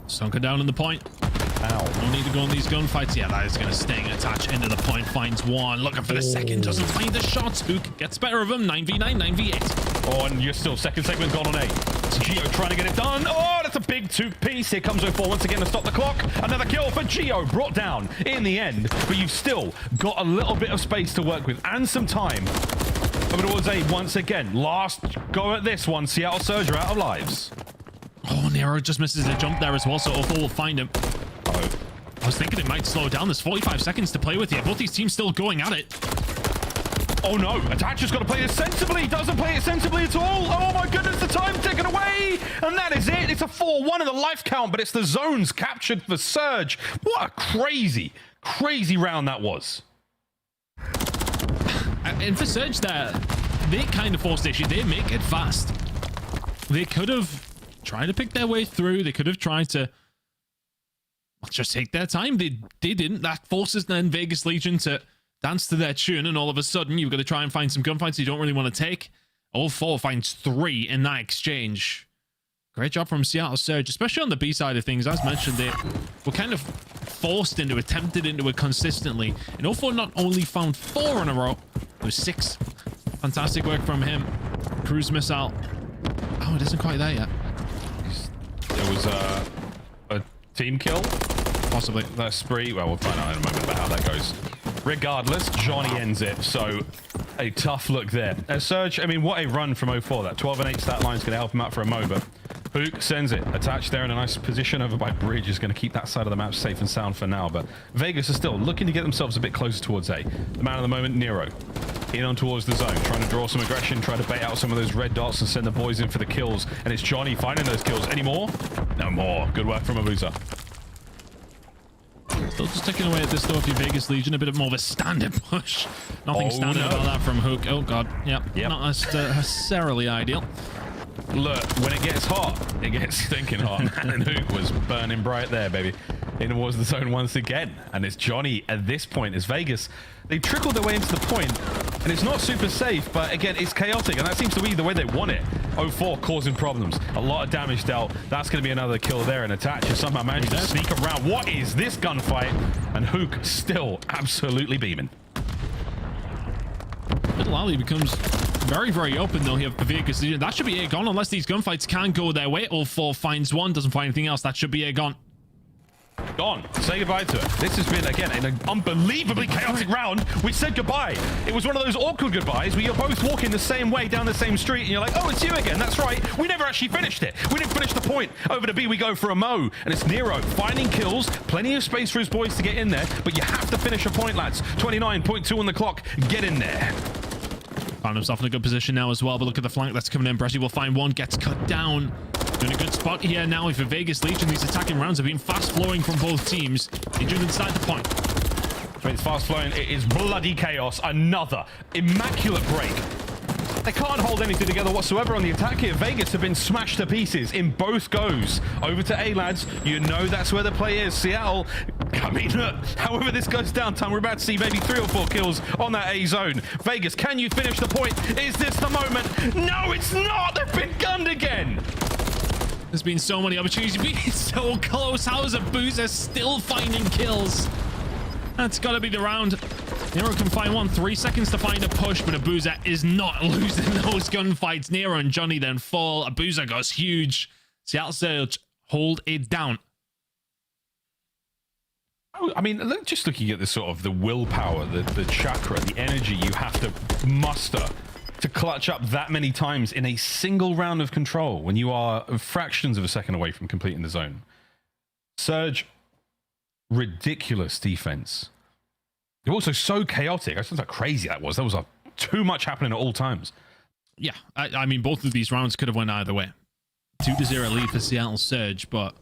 Sunken down in the point. Ow. No need to go on these gunfights. Yeah, that is going to sting. Attach into the point. Finds one. Looking for the second. Doesn't find the shots. Hook gets better of him. 9v9, 9v8. Oh, and you're still second segment gone on A. It's Geo trying to get it done. Oh, that's a big 2-piece. Here comes 04 once again to stop the clock. Another kill for Geo. Brought down in the end. But you've still got a little bit of space to work with and some time. Over towards A once again. Last go at this one. Seattle Surge are out of lives. Oh, Nero just misses the jump there as well, so 04 will find him. I was thinking it might slow down. There's 45 seconds to play with here. Both these teams still going at it. Oh no, Attacher's got to play this sensibly. Doesn't play it sensibly at all. Oh my goodness, the time taken away. And that is it. It's a 4-1 in the life count, but it's the zones captured for Surge. What a crazy, crazy round that was. And for Surge there, they kind of forced the issue. They make it fast. They could have tried to pick their way through. They could have tried to just take their time. They didn't. That forces then Vegas Legion to dance to their tune, and all of a sudden you've got to try and find some gunfights you don't really want to take. 04 finds 3 in that exchange. Great job from Seattle Surge, especially on the B side of things. As mentioned, they were kind of forced into it, tempted into it consistently. And 04 not only found 4 in a row, it was 6. Fantastic work from him. Cruise missile. Oh, it isn't quite there yet. There was a team kill. Possibly. That spree. Well, we'll find out in a moment about how that goes. Regardless, Johnny ends it. So a tough look there. Surge, I mean, what a run from 04. That 12 and 8 stat line is going to help him out for a mo, but Hook sends it. Attached there in a nice position over by Bridge is going to keep that side of the map safe and sound for now, but Vegas is still looking to get themselves a bit closer towards A. The man of the moment, Nero. In on towards the zone, trying to draw some aggression, trying to bait out some of those red dots and send the boys in for the kills. And it's Johnny finding those kills. Any more? No more. Good work from Abuza. Still just taking away at this though, if you're Vegas Legion, a bit more of a standard push. Nothing standard about that from Hook. Oh god, yep. Not necessarily ideal. Look, when it gets hot, it gets stinking hot. And Hook was burning bright there, baby. In towards the zone once again. And it's Johnny at this point. It's Vegas. They trickled their way into the point, and it's not super safe, but again, it's chaotic, and that seems to be the way they want it. 04 causing problems. A lot of damage dealt. That's going to be another kill there, and Attacher somehow managed to sneak around. What is this gunfight? And Hook still absolutely beaming. Little Alley becomes very, very open though here for Vegas Legion. That should be A gone unless these gunfights can go their way. 04 finds one, doesn't find anything else. That should be A gone. Gone. Say goodbye to it. This has been, again, an unbelievably chaotic round. We said goodbye. It was one of those awkward goodbyes where you're both walking the same way down the same street and you're like, oh, it's you again. That's right. We never actually finished it. We didn't finish the point. Over to B, we go for a Mo. And it's Nero finding kills. Plenty of space for his boys to get in there. But you have to finish a point, lads. 29.2 on the clock. Get in there. Found himself in a good position now as well, but look at the flank that's coming in. Brezzy will find one, gets cut down. Doing a good spot here now for Vegas Legion. These attacking rounds have been fast flowing from both teams. Legion inside the point. I mean, it's fast flowing. It is bloody chaos. Another immaculate break. They can't hold anything together whatsoever on the attack here. Vegas have been smashed to pieces in both goes. Over to A, lads. You know that's where the play is. Seattle, I mean, look, however this goes down, Tom, we're about to see maybe 3 or 4 kills on that A zone. Vegas, can you finish the point? Is this the moment? No, it's not. They've been gunned again. There's been so many opportunities. Being so close. How is Abuza still finding kills? That's got to be the round. Nero can find one. 3 seconds to find a push, but Abuza is not losing those gunfights. Nero and Johnny then fall. Abuza goes huge. Seattle Surge hold it down. I mean, just looking at the sort of the willpower, the chakra, the energy you have to muster to clutch up that many times in a single round of control when you are fractions of a second away from completing the zone. Surge, ridiculous defense. They're also so chaotic. I just how crazy that was. There was too much happening at all times. Yeah, I mean, both of these rounds could have went either way. 2-0 lead for Seattle Surge, but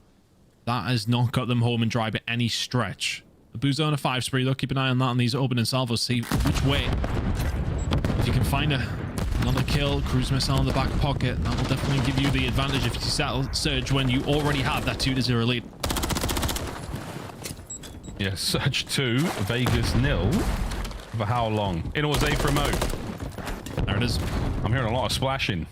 that has not got them home and dry by any stretch. Abuza on a 5 spree, though. Keep an eye on that on these opening salvos. See which way. If you can find another kill, cruise missile in the back pocket, that will definitely give you the advantage if you Seattle Surge when you already have that 2-0 lead. Yeah, Surge 2, Vegas 0. For how long? In was A for a Mo. There it is. I'm hearing a lot of splashing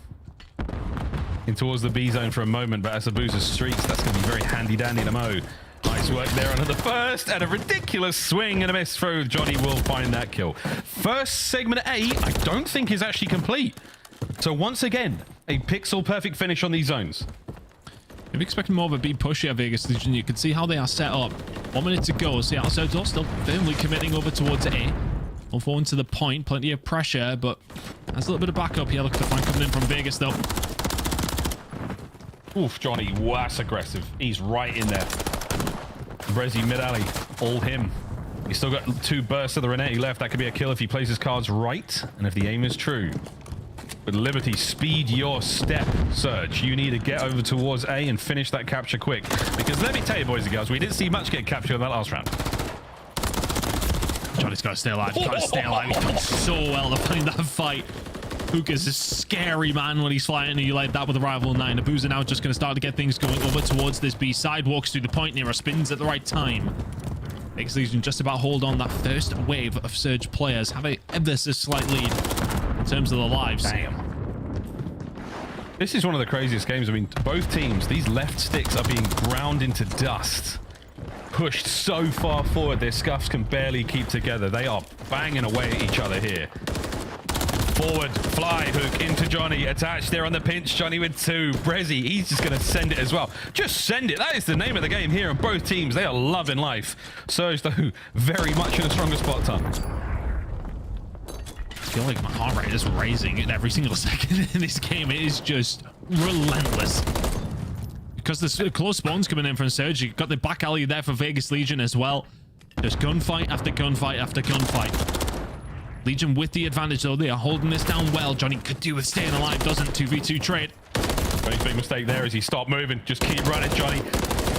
in towards the B zone for a moment, but as Abuza streaks, that's going to be very handy dandy to Mo. Nice work there under the first, and a ridiculous swing and a miss throw. Johnny will find that kill. First segment A, I don't think is actually complete. So once again, a pixel perfect finish on these zones. If you're expecting more of a big push here, Vegas Legion, you can see how they are set up. 1 minute to go. Seattle Surge are still firmly committing over towards A. All forward to the point. Plenty of pressure, but there's a little bit of backup here. Look at the flank coming in from Vegas, though. Oof, Johnny, wow, that's aggressive. He's right in there. Brezzy mid-alley, all him. He's still got 2 bursts of the Renetti left. That could be a kill if he plays his cards right, and if the aim is true. With Liberty, speed your step, Surge. You need to get over towards A and finish that capture quick. Because let me tell you, boys and girls, we didn't see much get captured in that last round. Johnny's got to stay alive. He's got to stay alive. He's done so well to find that fight. Hookah's a scary man when he's flying, and you like that with a rival 9. Abuza now just going to start to get things going over towards this B side. Walks through the point. Nero spins at the right time. Vegas Legion just about hold on that first wave of Surge players. Have a ever so slight lead in terms of the lives. Damn. This is one of the craziest games. I mean, both teams, these left sticks are being ground into dust. Pushed so far forward, their scuffs can barely keep together. They are banging away at each other here. Forward, fly, hook into Johnny. Attached there on the pinch. Johnny with 2. Brezzy, he's just going to send it as well. Just send it. That is the name of the game here on both teams. They are loving life. Surge, though, very much in a stronger spot, Tom. I feel like my heart rate is raising at every single second in this game. It is just relentless. Because there's close spawns coming in from Surge. You've got the back alley there for Vegas Legion as well. Just gunfight after gunfight after gunfight. Legion with the advantage, though. They are holding this down well. Johnny could do with staying alive, doesn't. 2v2 trade. Very big mistake there as he stopped moving. Just keep running, Johnny.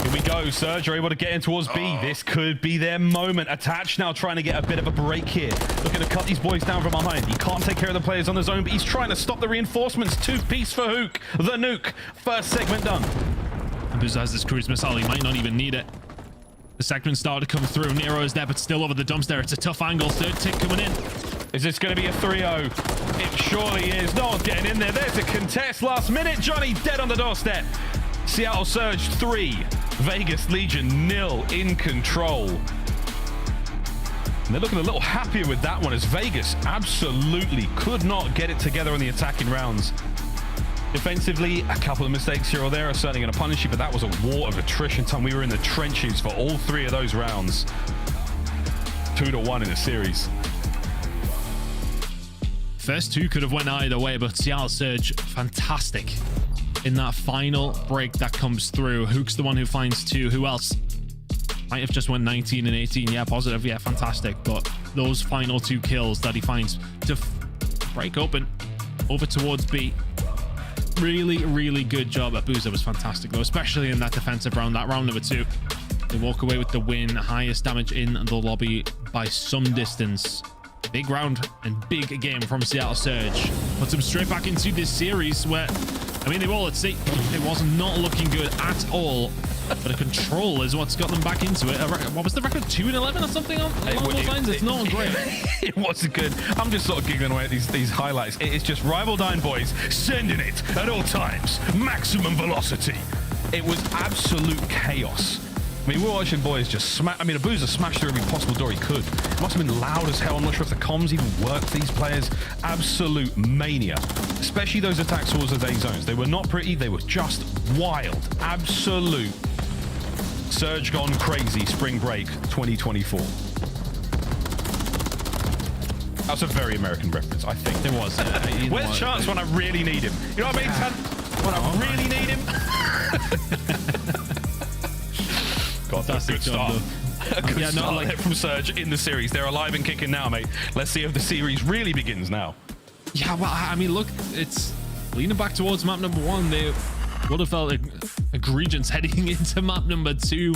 Here we go. Surge are able to get in towards B. This could be their moment. Attached now trying to get a bit of a break here. Looking to cut these boys down from behind. He can't take care of the players on the zone, but he's trying to stop the reinforcements. 2-piece for Hook. The nuke. First segment done. Abuza has this cruise missile. He might not even need it. The segment started to come through. Nero is there, but still over the dumps there. It's a tough angle. Third tick coming in. Is this going to be a 3-0? It surely is. No one's getting in there. There's a contest last minute. Johnny dead on the doorstep. Seattle Surge 3. Vegas Legion 0 in control. And they're looking a little happier with that one as Vegas absolutely could not get it together in the attacking rounds. Defensively, a couple of mistakes here or there are certainly going to punish you, but that was a war of attrition time. We were in the trenches for all 3 of those rounds. 2-1 in the series. First 2 could have went either way, but Seattle Surge, fantastic. In that final break that comes through, Hook's the one who finds 2. Who else? Might have just went 19 and 18. Yeah, positive. Yeah, fantastic. But those final 2 kills that he finds to break open over towards B. Really, really good job at Boozer. Was fantastic though, especially in that defensive round. That round number 2, they walk away with the win. Highest damage in the lobby by some distance. Big round and big game from Seattle Surge. Puts them straight back into this series where, I mean, they were all at stake. It was not looking good at all. But a control is what's got them back into it. What was the record? 2-11 or something along those lines? It's not great. It wasn't good. I'm just sort of giggling away at these highlights. It's just Rival Dying boys sending it at all times. Maximum velocity. It was absolute chaos. I mean, we're watching boys just smash. I mean, Abuza smashed through every possible door he could. It must have been loud as hell. I'm not sure if the comms even worked for these players. Absolute mania. Especially those attacks towards the day zones. They were not pretty. They were just wild. Absolute. Surge gone crazy. Spring break 2024. That's a very American reference, I think. It was. Where's Chance when I really need him? You know what I mean, Tan? When I really need him? God, that's a good start. A good start from Surge in the series. They're alive and kicking now, mate. Let's see if the series really begins now. Yeah, well, I mean, look, it's leaning back towards map number 1. They would have felt egregious heading into map number 2.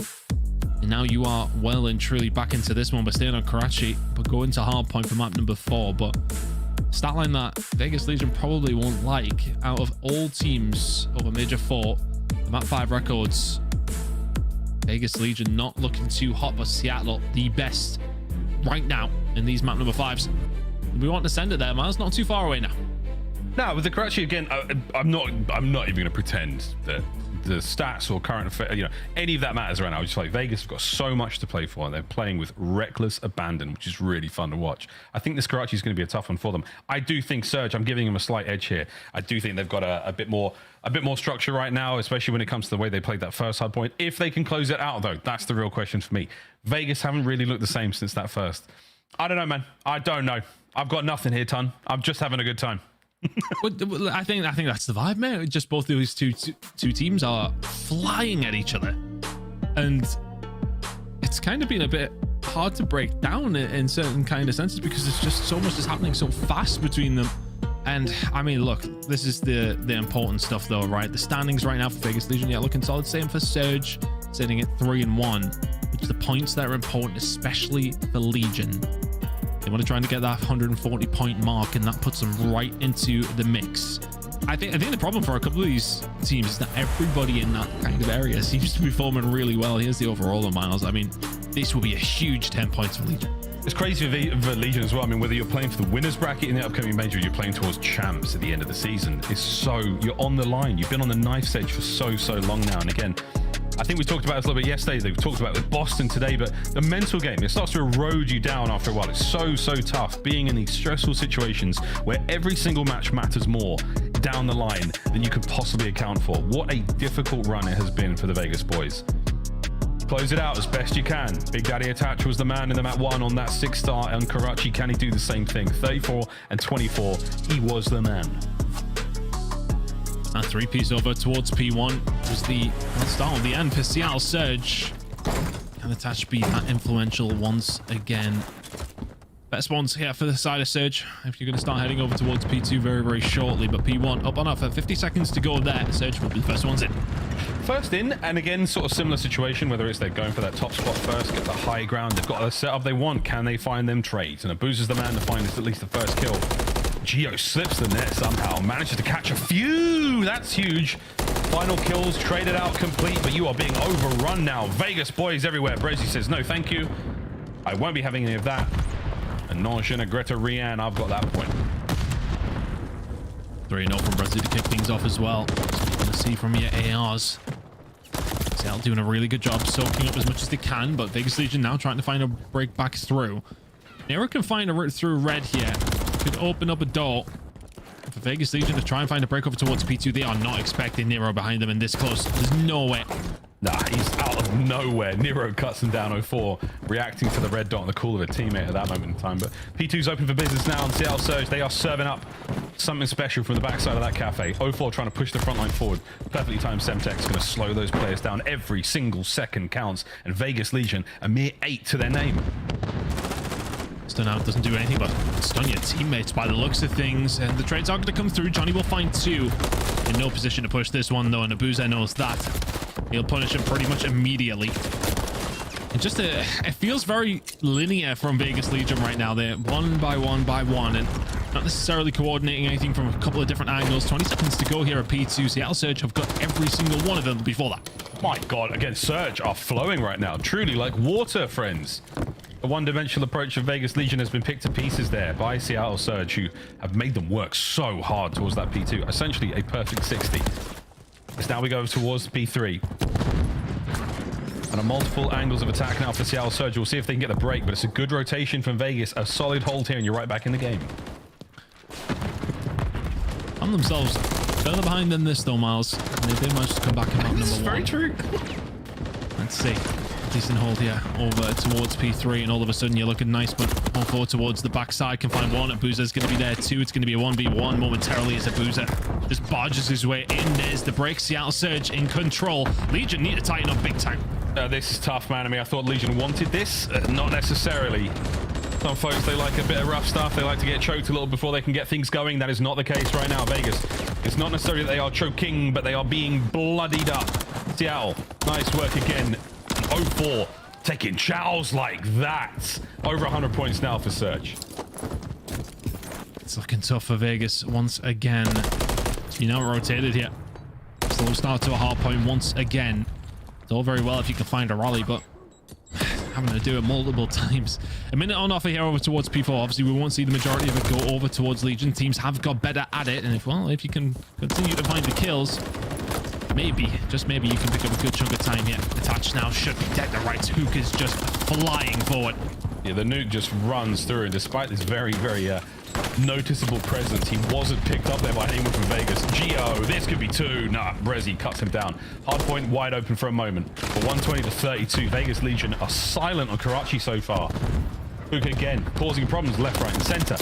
And now you are well and truly back into this one, but staying on Karachi, but going to Hardpoint for map number 4. But stat line that Vegas Legion probably won't like. Out of all teams over Major 4, the map 5 records, Vegas Legion not looking too hot, but Seattle the best right now in these map number 5s. We want to send it there, Miles. Not too far away now. No, with the Karachi again, I'm not even going to pretend that the stats or current affair, any of that matters right now. Just like Vegas have got so much to play for, and they're playing with reckless abandon, which is really fun to watch. I think this Karachi is going to be a tough one for them. I do think Surge, I'm giving them a slight edge here. I do think they've got a bit more structure right now, especially when it comes to the way they played that first hard point. If they can close it out, though, that's the real question for me. Vegas haven't really looked the same since that first. I don't know, man. I don't know. I've got nothing here, Ton. I'm just having a good time. I think that's the vibe, man. Just both of these two teams are flying at each other, and it's kind of been a bit hard to break down in certain kind of senses because there's just so much is happening so fast between them. And I mean, look, this is the important stuff, though, right? The standings right now for Vegas Legion, yeah, looking solid. Same for Surge, sitting at 3-1, which the points that are important, especially for Legion. They want to try to get that 140 point mark, and that puts them right into the mix. I think the problem for a couple of these teams is that everybody in that kind of area seems to be performing really well. Here's the overall of Miles. I mean, this will be a huge 10 points for Legion. It's crazy for Legion as well. I mean, whether you're playing for the winners bracket in the upcoming major, or you're playing towards champs at the end of the season, you're on the line. You've been on the knife's edge for so long now. And again, I think we talked about this a little bit yesterday. They've talked about it with Boston today, but the mental game, it starts to erode you down after a while. It's so tough being in these stressful situations where every single match matters more down the line than you could possibly account for. What a difficult run it has been for the Vegas boys. Close it out as best you can. Big Daddy Attach was the man in the map 1 on that 6-star on Karachi. Can he do the same thing? 34 and 24. He was the man. That 3-piece over towards P1 was the start of the end for Seattle Surge. Can Attach be that influential once again? Best ones here for the side of Surge. If you're going to start heading over towards P2 very shortly, but P1 up on offer. 50 seconds to go there. Surge will be the first ones in. First in, and again, sort of similar situation, whether it's they're going for that top spot first, get the high ground, they've got the setup they want. Can they find them trades? And Abuza's the man to find at least the first kill. Geo slips the net somehow, manages to catch a few. That's huge. Final kills traded out complete, but you are being overrun now. Vegas boys everywhere. Brezzy says, no, thank you. I won't be having any of that. And non je ne regrette rien. I've got that point. 3-0 from Brezzy to kick things off as well. Let's see from your ARs. Seattle doing a really good job soaking up as much as they can, but Vegas Legion now trying to find a break back through. Nero can find a route through red here. Could open up a door. for Vegas Legion to try and find a break over towards P2. They are not expecting Nero behind them and this close. There's no way. Nah, he's out of nowhere. Nero cuts him down 04, reacting to the red dot on the call of a teammate at that moment in time. But P2's open for business now on Seattle Surge. They are serving up something special from the backside of that cafe. 04 trying to push the front line forward. Perfectly timed Semtex going to slow those players down. Every single second counts. And Vegas Legion, a mere 8 to their name. Stun out doesn't do anything but stun your teammates by the looks of things. And the trades are going to come through. Johnny will find 2. In no position to push this one, though. And Abuza knows that. He'll punish him pretty much immediately. And just it feels very linear from Vegas Legion right now. They're one by one by one and not necessarily coordinating anything from a couple of different angles. 20 seconds to go here at P2. Seattle Surge have got every single one of them before that. My God, again, Surge are flowing right now. Truly like water, friends. The one-dimensional approach of Vegas Legion has been picked to pieces there by Seattle Surge, who have made them work so hard towards that P2. Essentially a perfect 60. As now we go towards P3. And on multiple angles of attack now for Seattle Surge. We'll see if they can get the break, but it's a good rotation from Vegas. A solid hold here, and you're right back in the game. On themselves, further behind than this, though, Miles. And they did manage to come back and have number 1. Very true. Let's see. Decent hold here over towards P3, and all of a sudden you're looking nice, but on forward towards the backside can find 1. Abuza's going to be there too. It's going to be a 1v1 momentarily as Abuza just barges his way in. There's the break. Seattle Surge in control. Legion need to tighten up big time. This is tough, man. I mean, I thought Legion wanted this. Not necessarily. Some folks, they like a bit of rough stuff. They like to get choked a little before they can get things going. That is not the case right now, Vegas. It's not necessarily that they are choking, but they are being bloodied up. Seattle, nice work again. 04 taking chows like that. Over 100 points now for Surge. It's looking tough for Vegas once again. It's been out-rotated here. Slow start to a hard point once again. It's all very well if you can find a rally, but having to do it multiple times. A minute on offer here over towards P4. Obviously, we won't see the majority of it go over towards Legion. Teams have got better at it, and if you can continue to find the kills, maybe, just maybe, you can pick up a good chunk of time here. Attached now should be dead. The right hook is just flying forward. Yeah, the nuke just runs through, and despite this very, very noticeable presence, he wasn't picked up there by anyone from Vegas. Geo, this could be 2. Nah, Brezzy cuts him down. Hardpoint wide open for a moment. For 120 to 32, Vegas Legion are silent on Karachi so far. Hook again, causing problems left, right, and center.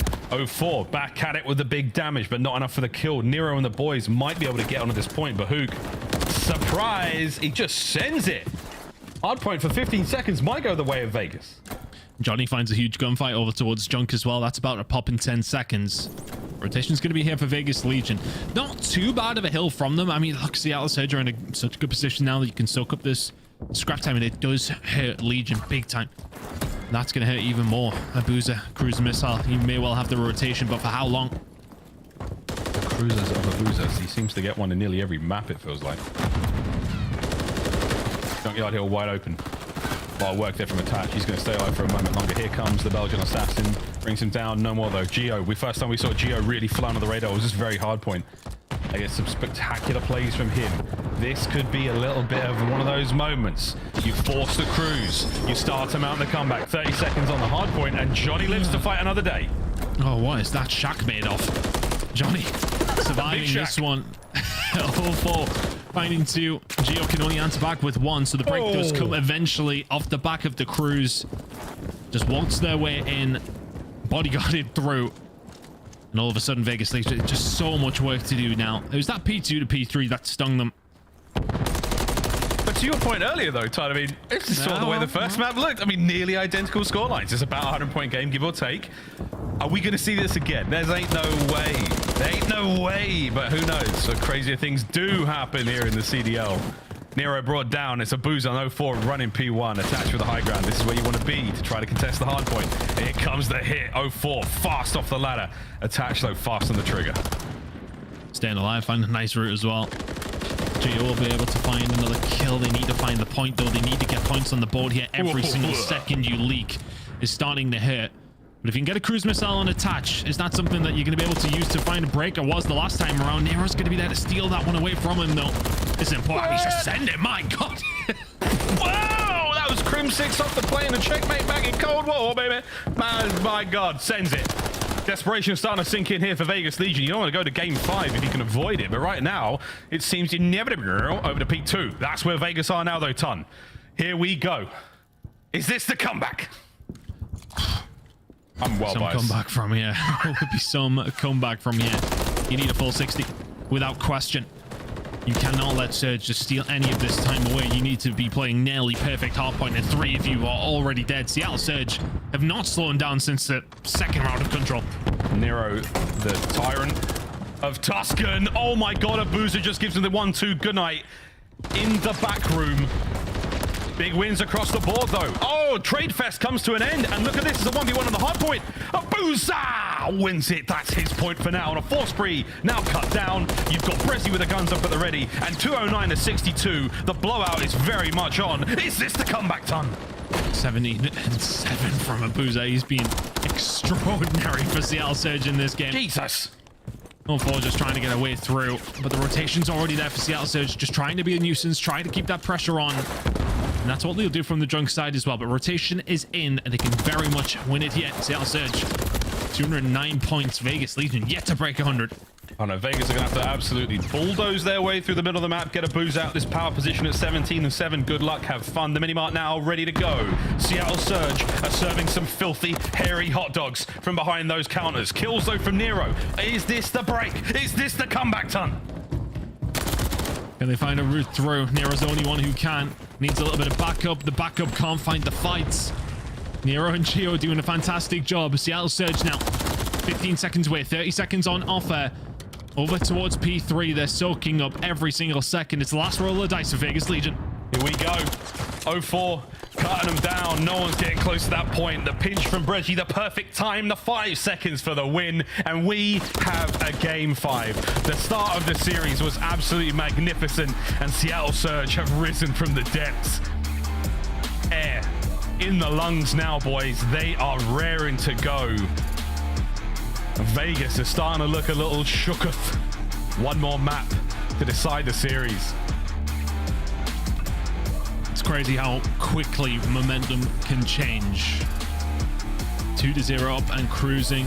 04 back at it with the big damage, but not enough for the kill. Nero and the boys might be able to get onto this point, but Hook, surprise, he just sends it. Hardpoint for 15 seconds might go the way of Vegas. Johnny finds a huge gunfight over towards Junk as well. That's about to pop in 10 seconds. Rotation's going to be here for Vegas Legion. Not too bad of a hill from them. I mean, look, Seattle Surge are in such a good position now that you can soak up this scrap time, and it does hurt Legion big time. That's going to hurt even more. Abuza, cruise missile. He may well have the rotation, but for how long? Cruisers of Abuzas. He seems to get one in nearly every map, it feels like. Junkyard Hill wide open. Well, work there from attach. He's going to stay alive for a moment longer. Here comes the Belgian assassin. Brings him down. No more, though. Geo. First time we saw Geo really fly under the radar. It was just very hard point. I get some spectacular plays from him. This could be a little bit of one of those moments. You force the cruise. You start to mount the comeback. 30 seconds on the hard point, and Johnny lives to fight another day. Oh, what is that shack made of? Johnny surviving this one. 04 finding 2. Geo can only answer back with 1, so the break does come eventually off the back of the cruise. Just walks their way in, bodyguarded through. And all of a sudden, Vegas Legion, just so much work to do now. It was that P2 to P3 that stung them. But to your point earlier, though, Todd, I mean, it's just sort of the way the first map looked. I mean, nearly identical scorelines. It's about a 100-point game, give or take. Are we going to see this again? There ain't no way. There ain't no way. But who knows? So crazier things do happen here in the CDL. Nero brought down. It's Abuza on 04 running P1. Attached with the high ground. This is where you want to be to try to contest the hard point. And here comes the hit. 04 fast off the ladder. Attached, though, fast on the trigger. Staying alive. Find a nice route as well. Geo will be able to find another kill. They need to find the point, though. They need to get points on the board here. Every single second you leak is starting to hurt. But if you can get a cruise missile on attach, is that something that you're going to be able to use to find a break? Or was the last time around? Nero's going to be there to steal that one away from him, though. It's important. He's just send it. My God. Whoa! That was Crim 6 off the plane. A checkmate back in Cold War, baby. Man, my God. Sends it. Desperation is starting to sink in here for Vegas Legion. You don't want to go to game 5 if you can avoid it, but right now it seems inevitable over to P2. That's where Vegas are now though, Ton. Here we go. Is this the comeback? I'm well biased. Some comeback from here. There would be some comeback from here. You need a full 60 without question. You cannot let Surge just steal any of this time away. You need to be playing nearly perfect hardpoint, and 3 of you are already dead. Seattle Surge have not slowed down since the second round of control. Nero, the tyrant of Tuscan. Oh my god, Abuza just gives him the 1-2 goodnight in the back room. Big wins across the board though. Oh, Trade Fest comes to an end, and look at this, it's a 1v1 on the hardpoint. Abuza wins it. That's his point for now. On a 4 spree, now cut down. You've got Brezzy with the guns up at the ready, and 209 to 62. The blowout is very much on. Is this the comeback, Ton? 17-7 from Abuza. He's been extraordinary for Seattle Surge in this game. Jesus. 0-4 just trying to get a way through, but the rotation's already there for Seattle Surge, just trying to be a nuisance, trying to keep that pressure on. And that's what they'll do from the junk side as well. But rotation is in, and they can very much win it yet. Seattle Surge, 209 points. Vegas Legion yet to break 100. Oh no, Vegas are going to have to absolutely bulldoze their way through the middle of the map, get a booze out this power position at 17-7. Good luck, have fun. The minimart now ready to go. Seattle Surge are serving some filthy, hairy hot dogs from behind those counters. Kills though from Nero. Is this the break? Is this the comeback, Ton? Can they find a route through? Nero's the only one who can. Needs a little bit of backup. The backup can't find the fights. Nero and Gio doing a fantastic job. Seattle Surge now 15 seconds away, 30 seconds on offer. Over towards P3. They're soaking up every single second. It's the last roll of the dice for Vegas Legion. Here we go. 0-4, cutting them down. No one's getting close to that point. The pinch from Brezzy, the perfect time, the 5 seconds for the win. And we have a game 5. The start of the series was absolutely magnificent, and Seattle Surge have risen from the depths. Air in the lungs now, boys. They are raring to go. Vegas is starting to look a little shooketh. One more map to decide the series. It's crazy how quickly momentum can change. 2-0 up and cruising.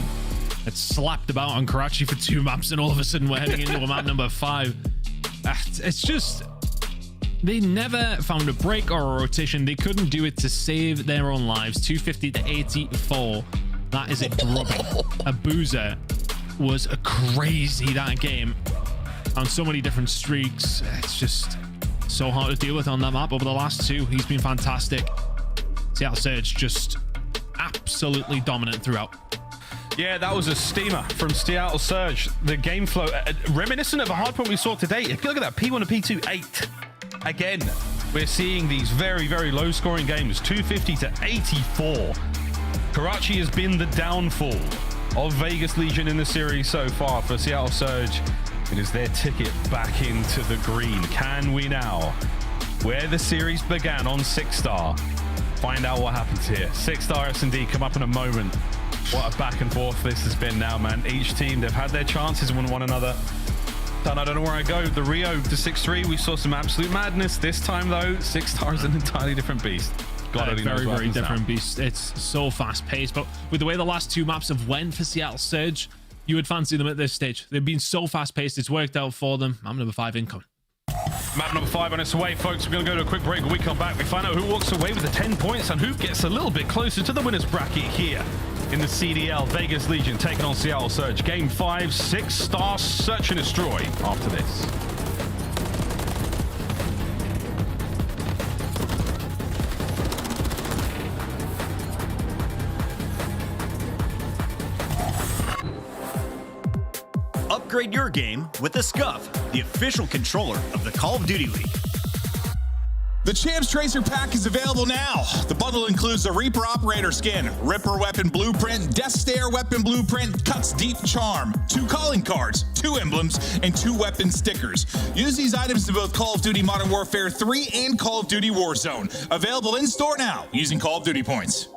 It's slapped about on Karachi for 2 maps, and all of a sudden we're heading into a map number 5. It's just... They never found a break or a rotation. They couldn't do it to save their own lives. 250 to 84. That is a drubbing. Abuza was a crazy that game. On so many different streaks. It's just so hard to deal with on that map. Over the last 2, he's been fantastic. Seattle Surge just absolutely dominant throughout. Yeah, that was a steamer from Seattle Surge. The game flow, reminiscent of a hardpoint we saw today. If you look at that, P1 to P2, 8. Again, we're seeing these very, very low scoring games. 250 to 84. Karachi has been the downfall of Vegas Legion in the series so far. For Seattle Surge, it is their ticket back into the green. Can we now, where the series began on 6-star, find out what happens here? 6-star S&D come up in a moment. What a back and forth this has been now, man. Each team, they've had their chances with one another. I don't know where I go. The Rio to 6-3, we saw some absolute madness. This time, though, 6-star is an entirely different beast. God, very different beast. It's so fast paced, but with the way the last 2 maps have went for Seattle Surge, you would fancy them at this stage. They've been so fast paced, it's worked out for them. Map number 5 incoming. Map number 5 on its way, folks. We're going to go to a quick break. When we come back, we find out who walks away with the 10 points and who gets a little bit closer to the winner's bracket here in the CDL. Vegas Legion taking on Seattle Surge. Game 5, 6-star search and destroy after this. Upgrade your game with the Scuff, the official controller of the Call of Duty League. The Champs Tracer Pack is available now. The bundle includes the Reaper Operator Skin, Ripper Weapon Blueprint, Death Stare Weapon Blueprint, Cuts Deep Charm, 2 calling cards, 2 emblems, and 2 weapon stickers. Use these items in both Call of Duty Modern Warfare 3 and Call of Duty Warzone. Available in store now using Call of Duty points.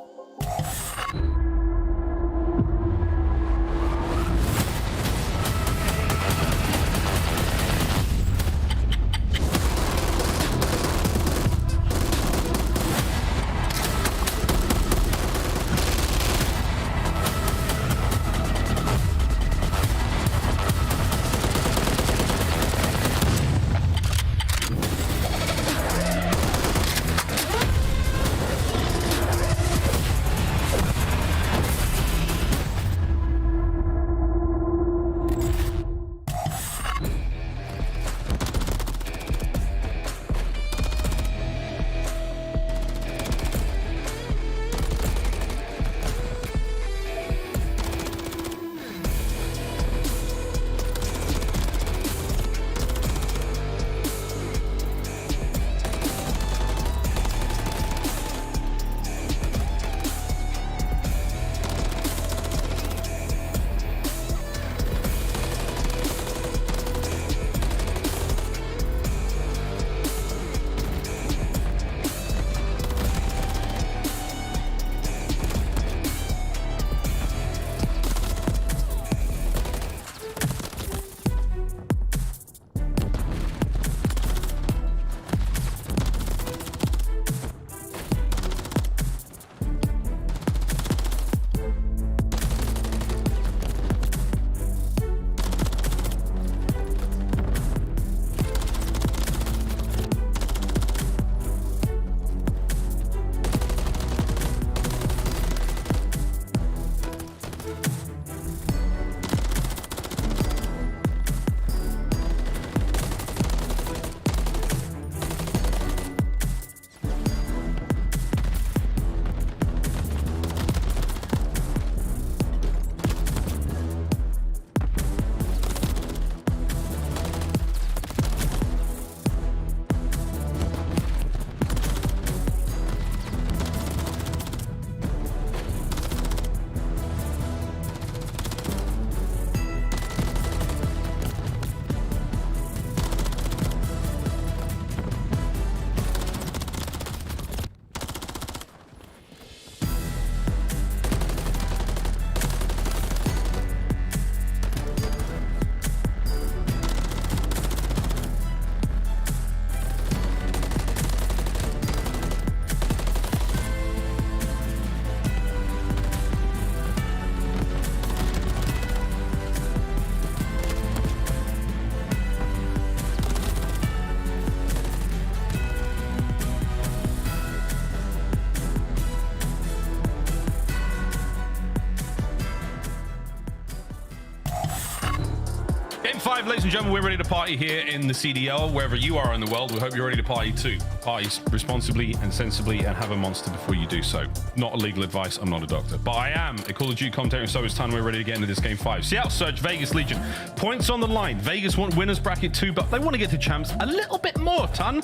Game 5, ladies and gentlemen, we're ready to party here in the CDL. Wherever you are in the world, we hope you're ready to party too. Party responsibly and sensibly and have a monster before you do so. Not legal advice, I'm not a doctor. But I am a Call of Duty commentator, and so is Tan. We're ready to get into this Game 5. Seattle Surge, Vegas Legion. Points on the line. Vegas want winners bracket 2, but they want to get to champs a little bit more, Tan.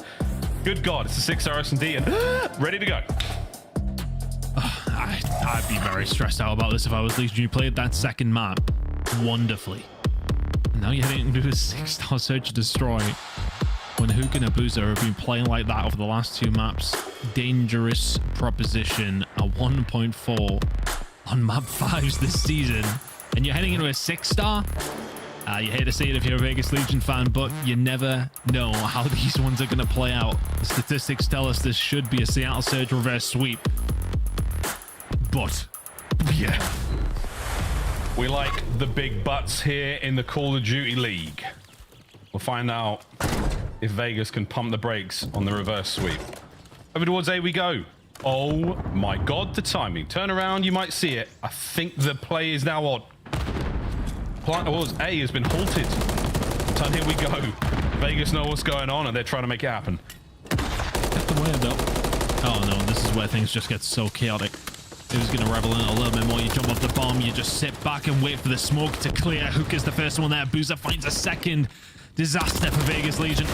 Good God, it's a 6-hour S&D and ready to go. I'd be very stressed out about this if I was Legion. You played that second map wonderfully. Now you're heading into a 6-star Search and Destroy. When Hook and Abuza have been playing like that over the last 2 maps. Dangerous proposition. A 1.4 on map 5s this season. And you're heading into a 6-star? You hate to see it if you're a Vegas Legion fan, but you never know how these ones are going to play out. The statistics tell us this should be a Seattle Surge reverse sweep. But, yeah. We like the big butts here in the Call of Duty League. We'll find out if Vegas can pump the brakes on the reverse sweep. Over towards A we go. Oh my God, the timing. Turn around, you might see it. I think the play is now on. Plant towards A has been halted. Turn, here we go. Vegas know what's going on and they're trying to make it happen. Get the way though. Oh no, this is where things just get so chaotic. Who's going to revel in it a little bit more? You jump off the bomb, you just sit back and wait for the smoke to clear. Hook is the first one there. Boozer finds a second. Disaster for Vegas Legion.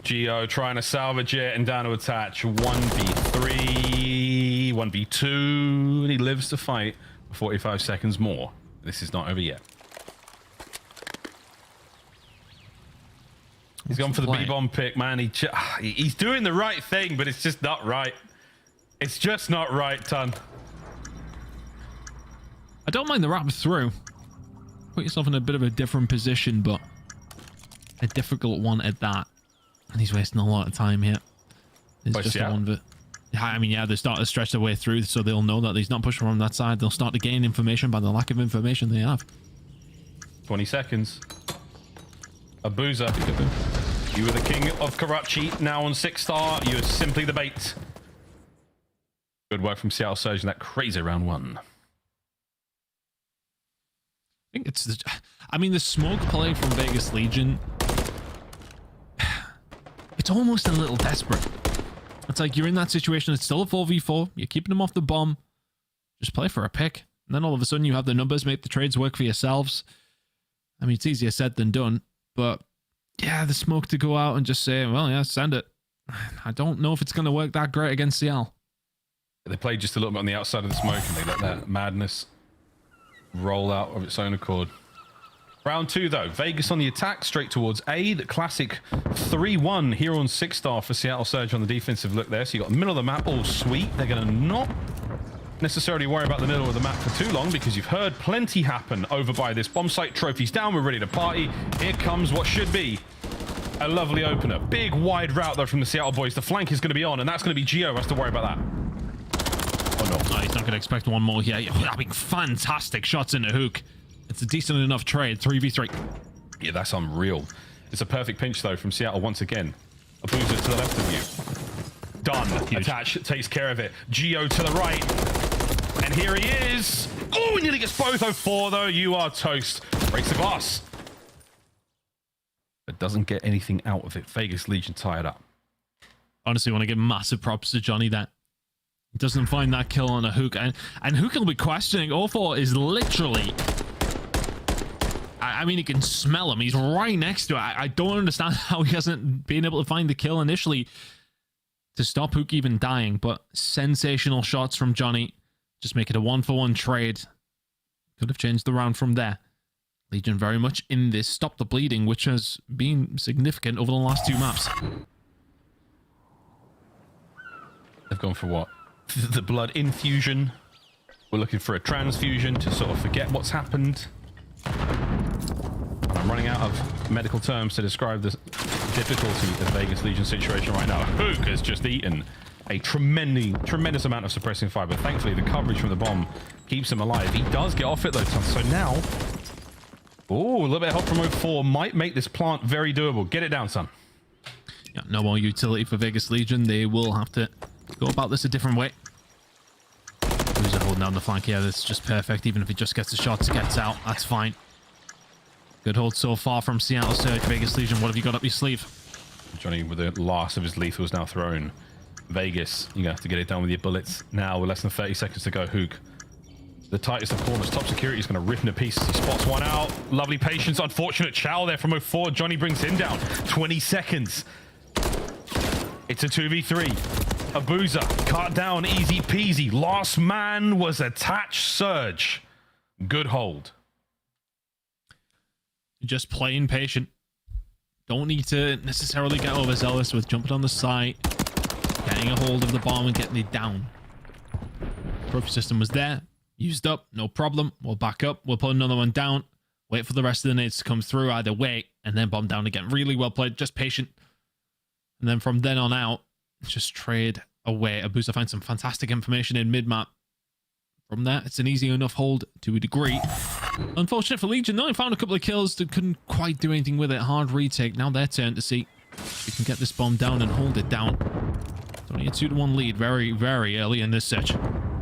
Geo trying to salvage it and down to attach. 1v3, 1v2, and he lives to fight for 45 seconds more. This is not over yet. He's gone for the B-bomb pick, man. He's doing the right thing, but it's just not right. It's just not right, Ton. I don't mind the wrap through. Put yourself in a bit of a different position, but a difficult one at that. And he's wasting a lot of time here. It's just the one that... I mean, yeah, they start to stretch their way through, so they'll know that he's not pushing from that side. They'll start to gain information by the lack of information they have. 20 seconds. Abuza. You were the king of Karachi, now on 6-star. You are simply the bait. Good work from Seattle Surge in that crazy round 1. I think it's the... I mean, the smoke play from Vegas Legion... It's almost a little desperate. It's like you're in that situation. It's still a 4v4. You're keeping them off the bomb. Just play for a pick. And then all of a sudden you have the numbers, make the trades work for yourselves. I mean, it's easier said than done. But yeah, the smoke to go out and just say, well, yeah, send it. I don't know if it's going to work that great against CL. They played just a little bit on the outside of the smoke and they let that madness roll out of its own accord. Round 2 though, Vegas on the attack, straight towards A. The classic 3-1 here on 6-star for Seattle Surge on the defensive look there. So you got the middle of the map all sweet. They're going to not necessarily worry about the middle of the map for too long because you've heard plenty happen over by this bomb site. Trophies down, we're ready to party. Here comes what should be a lovely opener. Big wide route though from the Seattle boys. The flank is going to be on and that's going to be Geo has to worry about that. Oh no, he's not going to expect one more here. I mean, fantastic shots in the hook. It's a decent enough trade. 3v3. Yeah, that's unreal. It's a perfect pinch though from Seattle once again. Abuza to the left of you. Done. Huge. Attach takes care of it. Geo to the right. And here he is. Oh, he nearly gets both. 04 though. You are toast. Breaks the glass. But doesn't get anything out of it. Vegas Legion tied up. Honestly, I want to give massive props to Johnny that he doesn't find that kill on a hook. And Hook will be questioning. 04 is literally... I mean, he can smell him. He's right next to it. I don't understand how he hasn't been able to find the kill initially to stop Hook even dying. But sensational shots from Johnny. Just make it a 1-for-1 trade. Could have changed the round from there. Legion very much in this. Stop the bleeding, which has been significant over the last 2 maps. They've gone for what? The blood infusion. We're looking for a transfusion to sort of forget what's happened. I'm running out of medical terms to describe the difficulty of the Vegas Legion situation right now. Hook has just eaten a tremendous amount of suppressing fire, but thankfully the coverage from the bomb keeps him alive. He does get off it though, so now... Oh, a little bit of help from 04 might make this plant very doable. Get it down, son. Yeah, no more utility for Vegas Legion. They will have to go about this a different way. Who's holding down the flank here? This is just perfect. Even if he just gets the shots, gets out, that's fine. Good hold so far from Seattle Surge. Vegas Legion, what have you got up your sleeve? Johnny with the last of his lethals now thrown. Vegas, you're gonna have to get it done with your bullets now with less than 30 seconds to go. Hook, the tightest of corners, top security is gonna rip him to pieces. He spots one out. Lovely patience. Unfortunate chow there from 04. Johnny brings him down. 20 seconds. It's a 2v3. Abuza cut down, easy peasy. Last man was attached. Surge. Good hold. Just playing patient. Don't need to necessarily get overzealous with jumping on the site, getting a hold of the bomb and getting it down. Trophy system was there, used up, no problem. We'll back up, we'll put another one down, wait for the rest of the nades to come through, either way, and then bomb down again. Really well played, just patient. And then from then on out, just trade away. Abuza finds some fantastic information in mid-map. From there, it's an easy enough hold to a degree. Unfortunate for Legion, though. He found a couple of kills that couldn't quite do anything with it. Hard retake. Now their turn to see if we can get this bomb down and hold it down. It's only a 2-1 lead very, very early in this search.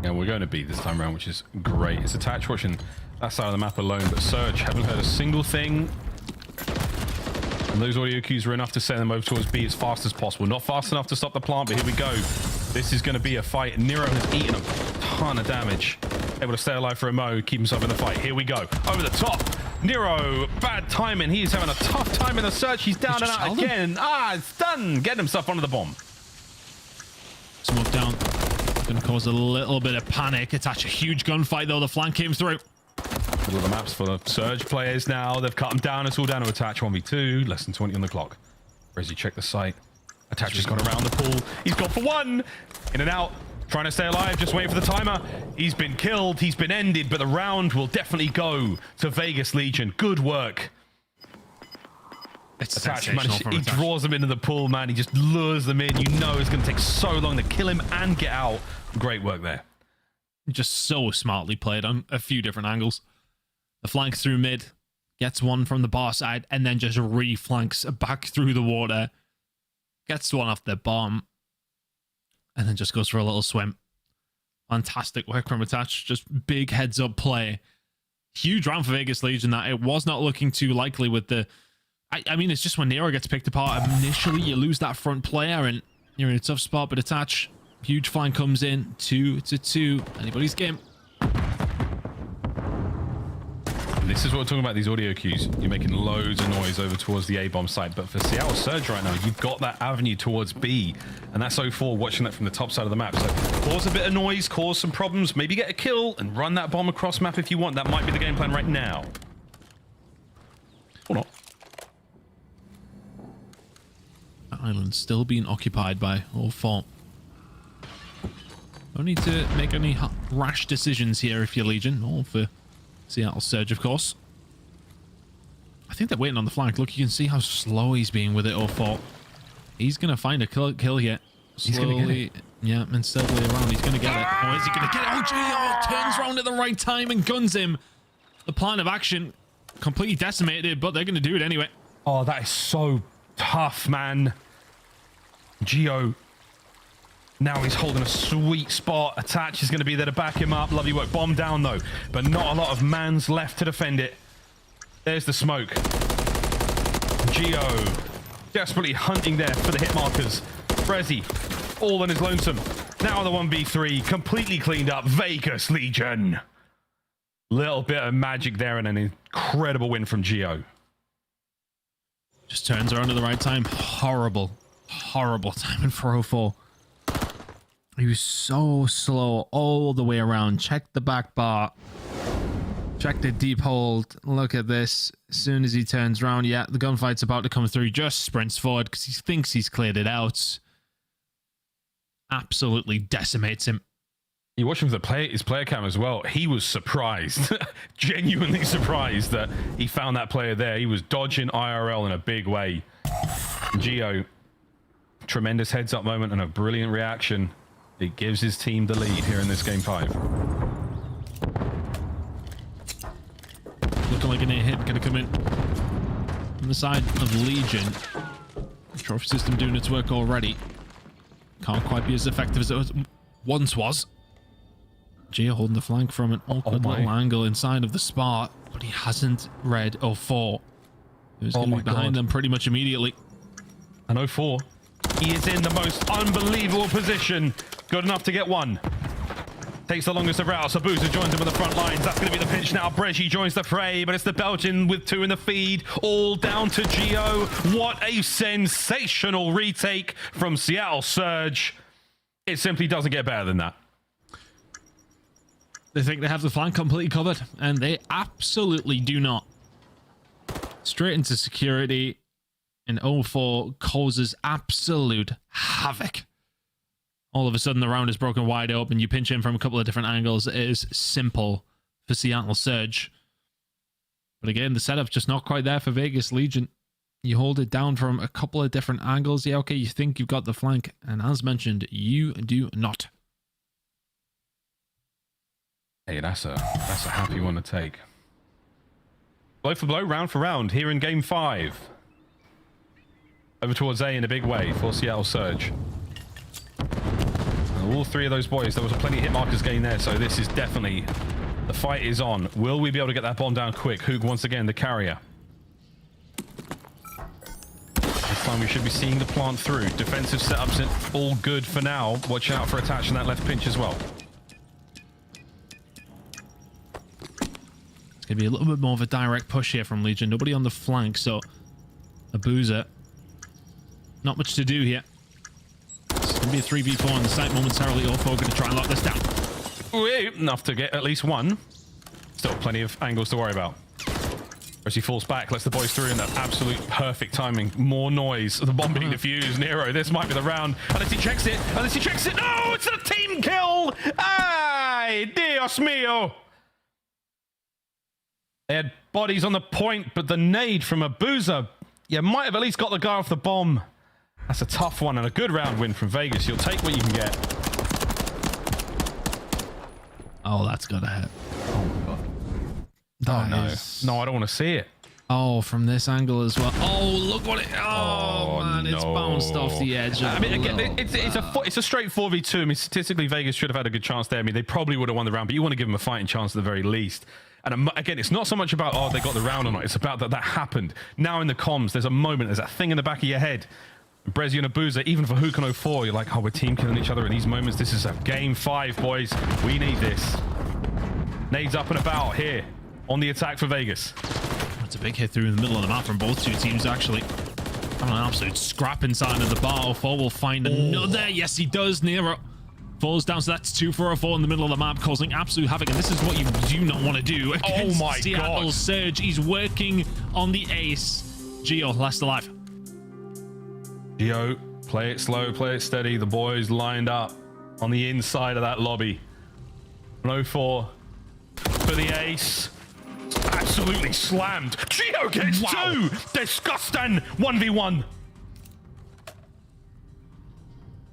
Yeah, we're going to beat this time around, which is great. It's attached watching that side of the map alone, but Surge haven't heard a single thing. And those audio cues were enough to send them over towards B as fast as possible. Not fast enough to stop the plant, but here we go. This is going to be a fight. Nero has eaten a ton of damage. Able to stay alive for a mo, keep himself in the fight. Here we go. Over the top. Nero, bad timing. He's having a tough time in the search. He's down and out again. It's done. Getting himself onto the bomb. Smoke down. Going to cause a little bit of panic. Attach a huge gunfight, though. The flank came through. All of the maps for the Surge players now. They've cut them down. It's all down to attach 1v2. Less than 20 on the clock. Resi check the site. Attach has gone around the pool. He's gone for one. In and out. Trying to stay alive. Just waiting for the timer. He's been killed. He's been ended. But the round will definitely go to Vegas Legion. Good work. It's Attach, he draws them into the pool, man. He just lures them in. You know it's going to take so long to kill him and get out. Great work there. Just so smartly played on a few different angles. The flank through mid. Gets one from the bar side. And then just re-flanks back through the water. Gets one off the bomb. And then just goes for a little swim. Fantastic work from Attach. Just big heads up play. Huge round for Vegas Legion that it was not looking too likely with the... I mean, it's just when Nero gets picked apart, initially you lose that front player and you're in a tough spot, but Attach, huge flank comes in, 2-2, anybody's game. This is what we're talking about, these audio cues. You're making loads of noise over towards the A-bomb site, but for Seattle Surge right now, you've got that avenue towards B, and that's 04 watching that from the top side of the map. So cause a bit of noise, cause some problems, maybe get a kill, and run that bomb across map if you want. That might be the game plan right now. Or not. That island's still being occupied by 04. Don't need to make any rash decisions here if you're Legion, or for Seattle Surge, of course. I think they're waiting on the flank. Look, you can see how slow he's being with it, 04. He's going to find a kill here. Slowly, yeah, and steadily around. He's going to get it. Oh, is he going to get it? Oh, gee, turns around at the right time and guns him. The plan of action completely decimated, but they're going to do it anyway. Oh, that is so tough, man. Geo. Now he's holding a sweet spot. Attach is going to be there to back him up. Lovely work. Bomb down, though. But not a lot of mans left to defend it. There's the smoke. Geo desperately hunting there for the hit markers. Resi, all on his lonesome. Now the 1v3, completely cleaned up. Vegas Legion. Little bit of magic there and an incredible win from Geo. Just turns around at the right time. Horrible, horrible timing for 04. He was so slow all the way around. Check the back bar. Check the deep hold. Look at this. As soon as he turns around, yeah, the gunfight's about to come through. Just sprints forward because he thinks he's cleared it out. Absolutely decimates him. You watch him with his player cam as well. He was surprised, genuinely surprised that he found that player there. He was dodging IRL in a big way. Geo, tremendous heads up moment and a brilliant reaction. It gives his team the lead here in this game 5. Looking like an air hit going to come in on the side of Legion. The trophy system doing its work already. Can't quite be as effective as it once was. Geo holding the flank from an awkward little angle inside of the spot. But he hasn't read 04. Who's going to be behind them pretty much immediately. And 04, he is in the most unbelievable position. Good enough to get one. Takes the longest of routes. Abuza joins him on the front lines. That's going to be the pinch now. Brezzi joins the fray, but it's the Belgian with 2 in the feed. All down to Gio. What a sensational retake from Seattle Surge. It simply doesn't get better than that. They think they have the flank completely covered, and they absolutely do not. Straight into security, and 04 causes absolute havoc. All of a sudden, the round is broken wide open. You pinch in from a couple of different angles. It is simple for Seattle Surge. But again, the setup's just not quite there for Vegas Legion. You hold it down from a couple of different angles. Yeah, okay, you think you've got the flank. And as mentioned, you do not. Hey, that's a happy one to take. Blow for blow, round for round, here in game 5. Over towards A in a big way for Seattle Surge. And all 3 of those boys, there was plenty of hit markers gained there, so this is definitely... The fight is on. Will we be able to get that bomb down quick? Hoog once again, the carrier. This time we should be seeing the plant through. Defensive setups all good for now. Watch out for attaching that left pinch as well. It's going to be a little bit more of a direct push here from Legion. Nobody on the flank, so Abuza. Not much to do here. It's going to be a 3v4 on the site momentarily. All 4 going to try and lock this down. Enough to get at least one. Still plenty of angles to worry about. As he falls back, lets the boys through in that absolute perfect timing. More noise. The bomb being defused. Nero, this might be the round. Unless he checks it. Unless he checks it. No, it's a team kill. Ay, Dios mío. They had bodies on the point, but the nade from Abuza, you might have at least got the guy off the bomb. That's a tough one and a good round win from Vegas. You'll take what you can get. Oh, that's got to hit. Oh, my God. No, I don't want to see it. Oh, from this angle as well. Oh, look what it... Oh, man, it's bounced off the edge. I mean, again, it's a straight 4v2. I mean, statistically, Vegas should have had a good chance there. I mean, they probably would have won the round, but you want to give them a fighting chance at the very least. And again, it's not so much about, oh, they got the round or not. It's about that happened. Now in the comms, there's a moment, there's that thing in the back of your head. Brezzi and Abuza, even for Hook and 04, you're like, oh, we're team killing each other in these moments. This is a game 5, boys. We need this. Nades up and about here on the attack for Vegas. It's a big hit through in the middle of the map from both 2 teams, actually. An absolute scrap inside of the bar. 04 will find another. Yes, he does. Nero falls down, so that's 2 for 04 in the middle of the map, causing absolute havoc. And this is what you do not want to do against Seattle Surge. He's working on the ace. Gio, last alive. Gio, play it slow, play it steady. The boys lined up on the inside of that lobby. 04 for the ace. Absolutely slammed. Gio gets 2. Disgusting. 1v1.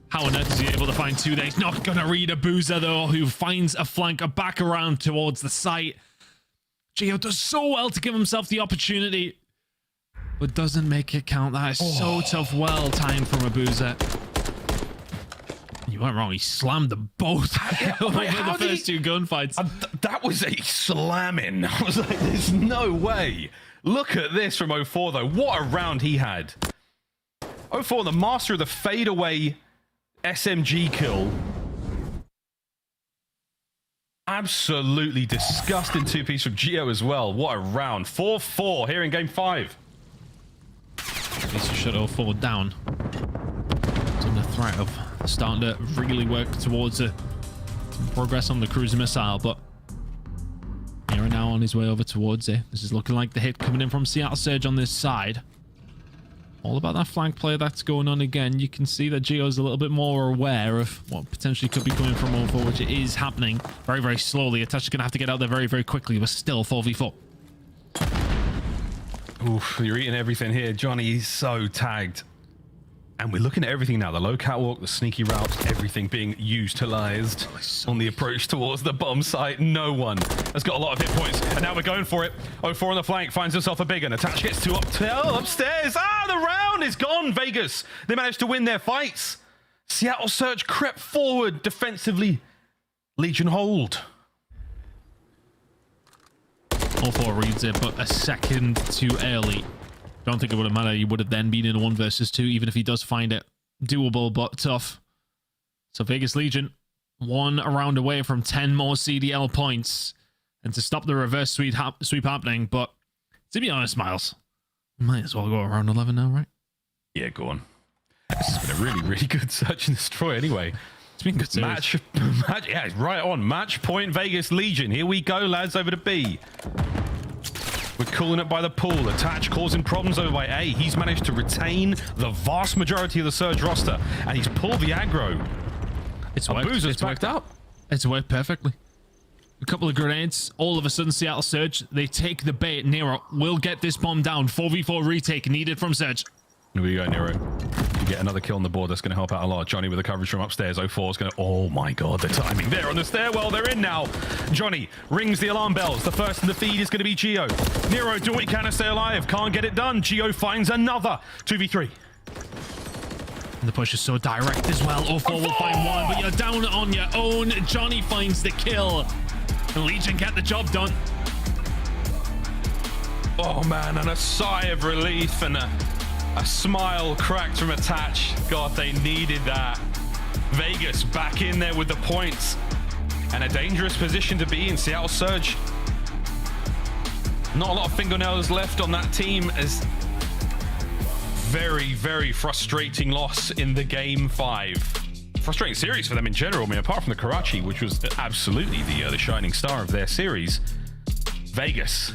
How on earth is he able to find 2 there? He's not going to read Abuza, though, who finds a flank back around towards the site. Gio does so well to give himself the opportunity, but doesn't make it count. That is so tough. Well timed from Abuza. You weren't wrong. He slammed them both over the first 2 gunfights. That was a slamming. I was like, there's no way. Look at this from 04, though. What a round he had. 04, the master of the fadeaway SMG kill. Absolutely disgusting 2-piece from Gio as well. What a round. 4-4 here in game 5. At least you shut 04 down. It's under threat of starting to really work towards some progress on the cruiser missile, but Nero now on his way over towards it. This is looking like the hit coming in from Seattle Surge on this side. All about that flank play that's going on again. You can see that Gio's a little bit more aware of what potentially could be coming from 04, which is happening very, very slowly. Attach is going to have to get out there very, very quickly, but still 4v4. Oof, you're eating everything here. Johnny is so tagged. And we're looking at everything now. The low catwalk, the sneaky routes, everything being utilized on the approach towards the bomb site. No one has got a lot of hit points. And now we're going for it. 04 on the flank finds himself a big one. Attach gets 2 upstairs. The round is gone, Vegas. They managed to win their fights. Seattle Surge crept forward defensively. Legion hold. 04 reads it, but a second too early. Don't think it would have mattered. He would have then been in a 1 versus 2, even if he does find it doable, but tough. So Vegas Legion, 1 round away from 10 more CDL points. And to stop the reverse sweep happening, but to be honest, Miles, might as well go around 11 now, right? Yeah, go on. This has been a really, really good search and destroy anyway. It's been good series. Match, yeah, right on. Match point Vegas Legion. Here we go, lads, over to B. We're calling it by the pool. Attach causing problems over by A. He's managed to retain the vast majority of the Surge roster, and he's pulled the aggro. It's worked. Abuza's backed up. It's worked perfectly. A couple of grenades. All of a sudden, Seattle Surge, they take the bait. Nero will get this bomb down. 4v4 retake needed from Surge. Here we go, Nero. You get another kill on the board. That's going to help out a lot. Johnny with the coverage from upstairs. 04 is going to... Oh, my God. The timing there on the stairwell. They're in now. Johnny rings the alarm bells. The first in the feed is going to be Geo. Nero doing what he can to stay alive. Can't get it done. Geo finds another 2v3. And the push is so direct as well. 04 will find one, but you're down on your own. Johnny finds the kill. And Legion get the job done. Oh, man. And a sigh of relief and a smile cracked from Attach. God, they needed that. Vegas back in there with the points. And a dangerous position to be in. Seattle Surge. Not a lot of fingernails left on that team, as very, very frustrating loss in the game 5. Frustrating series for them in general. I mean, apart from the Karachi, which was absolutely the shining star of their series. Vegas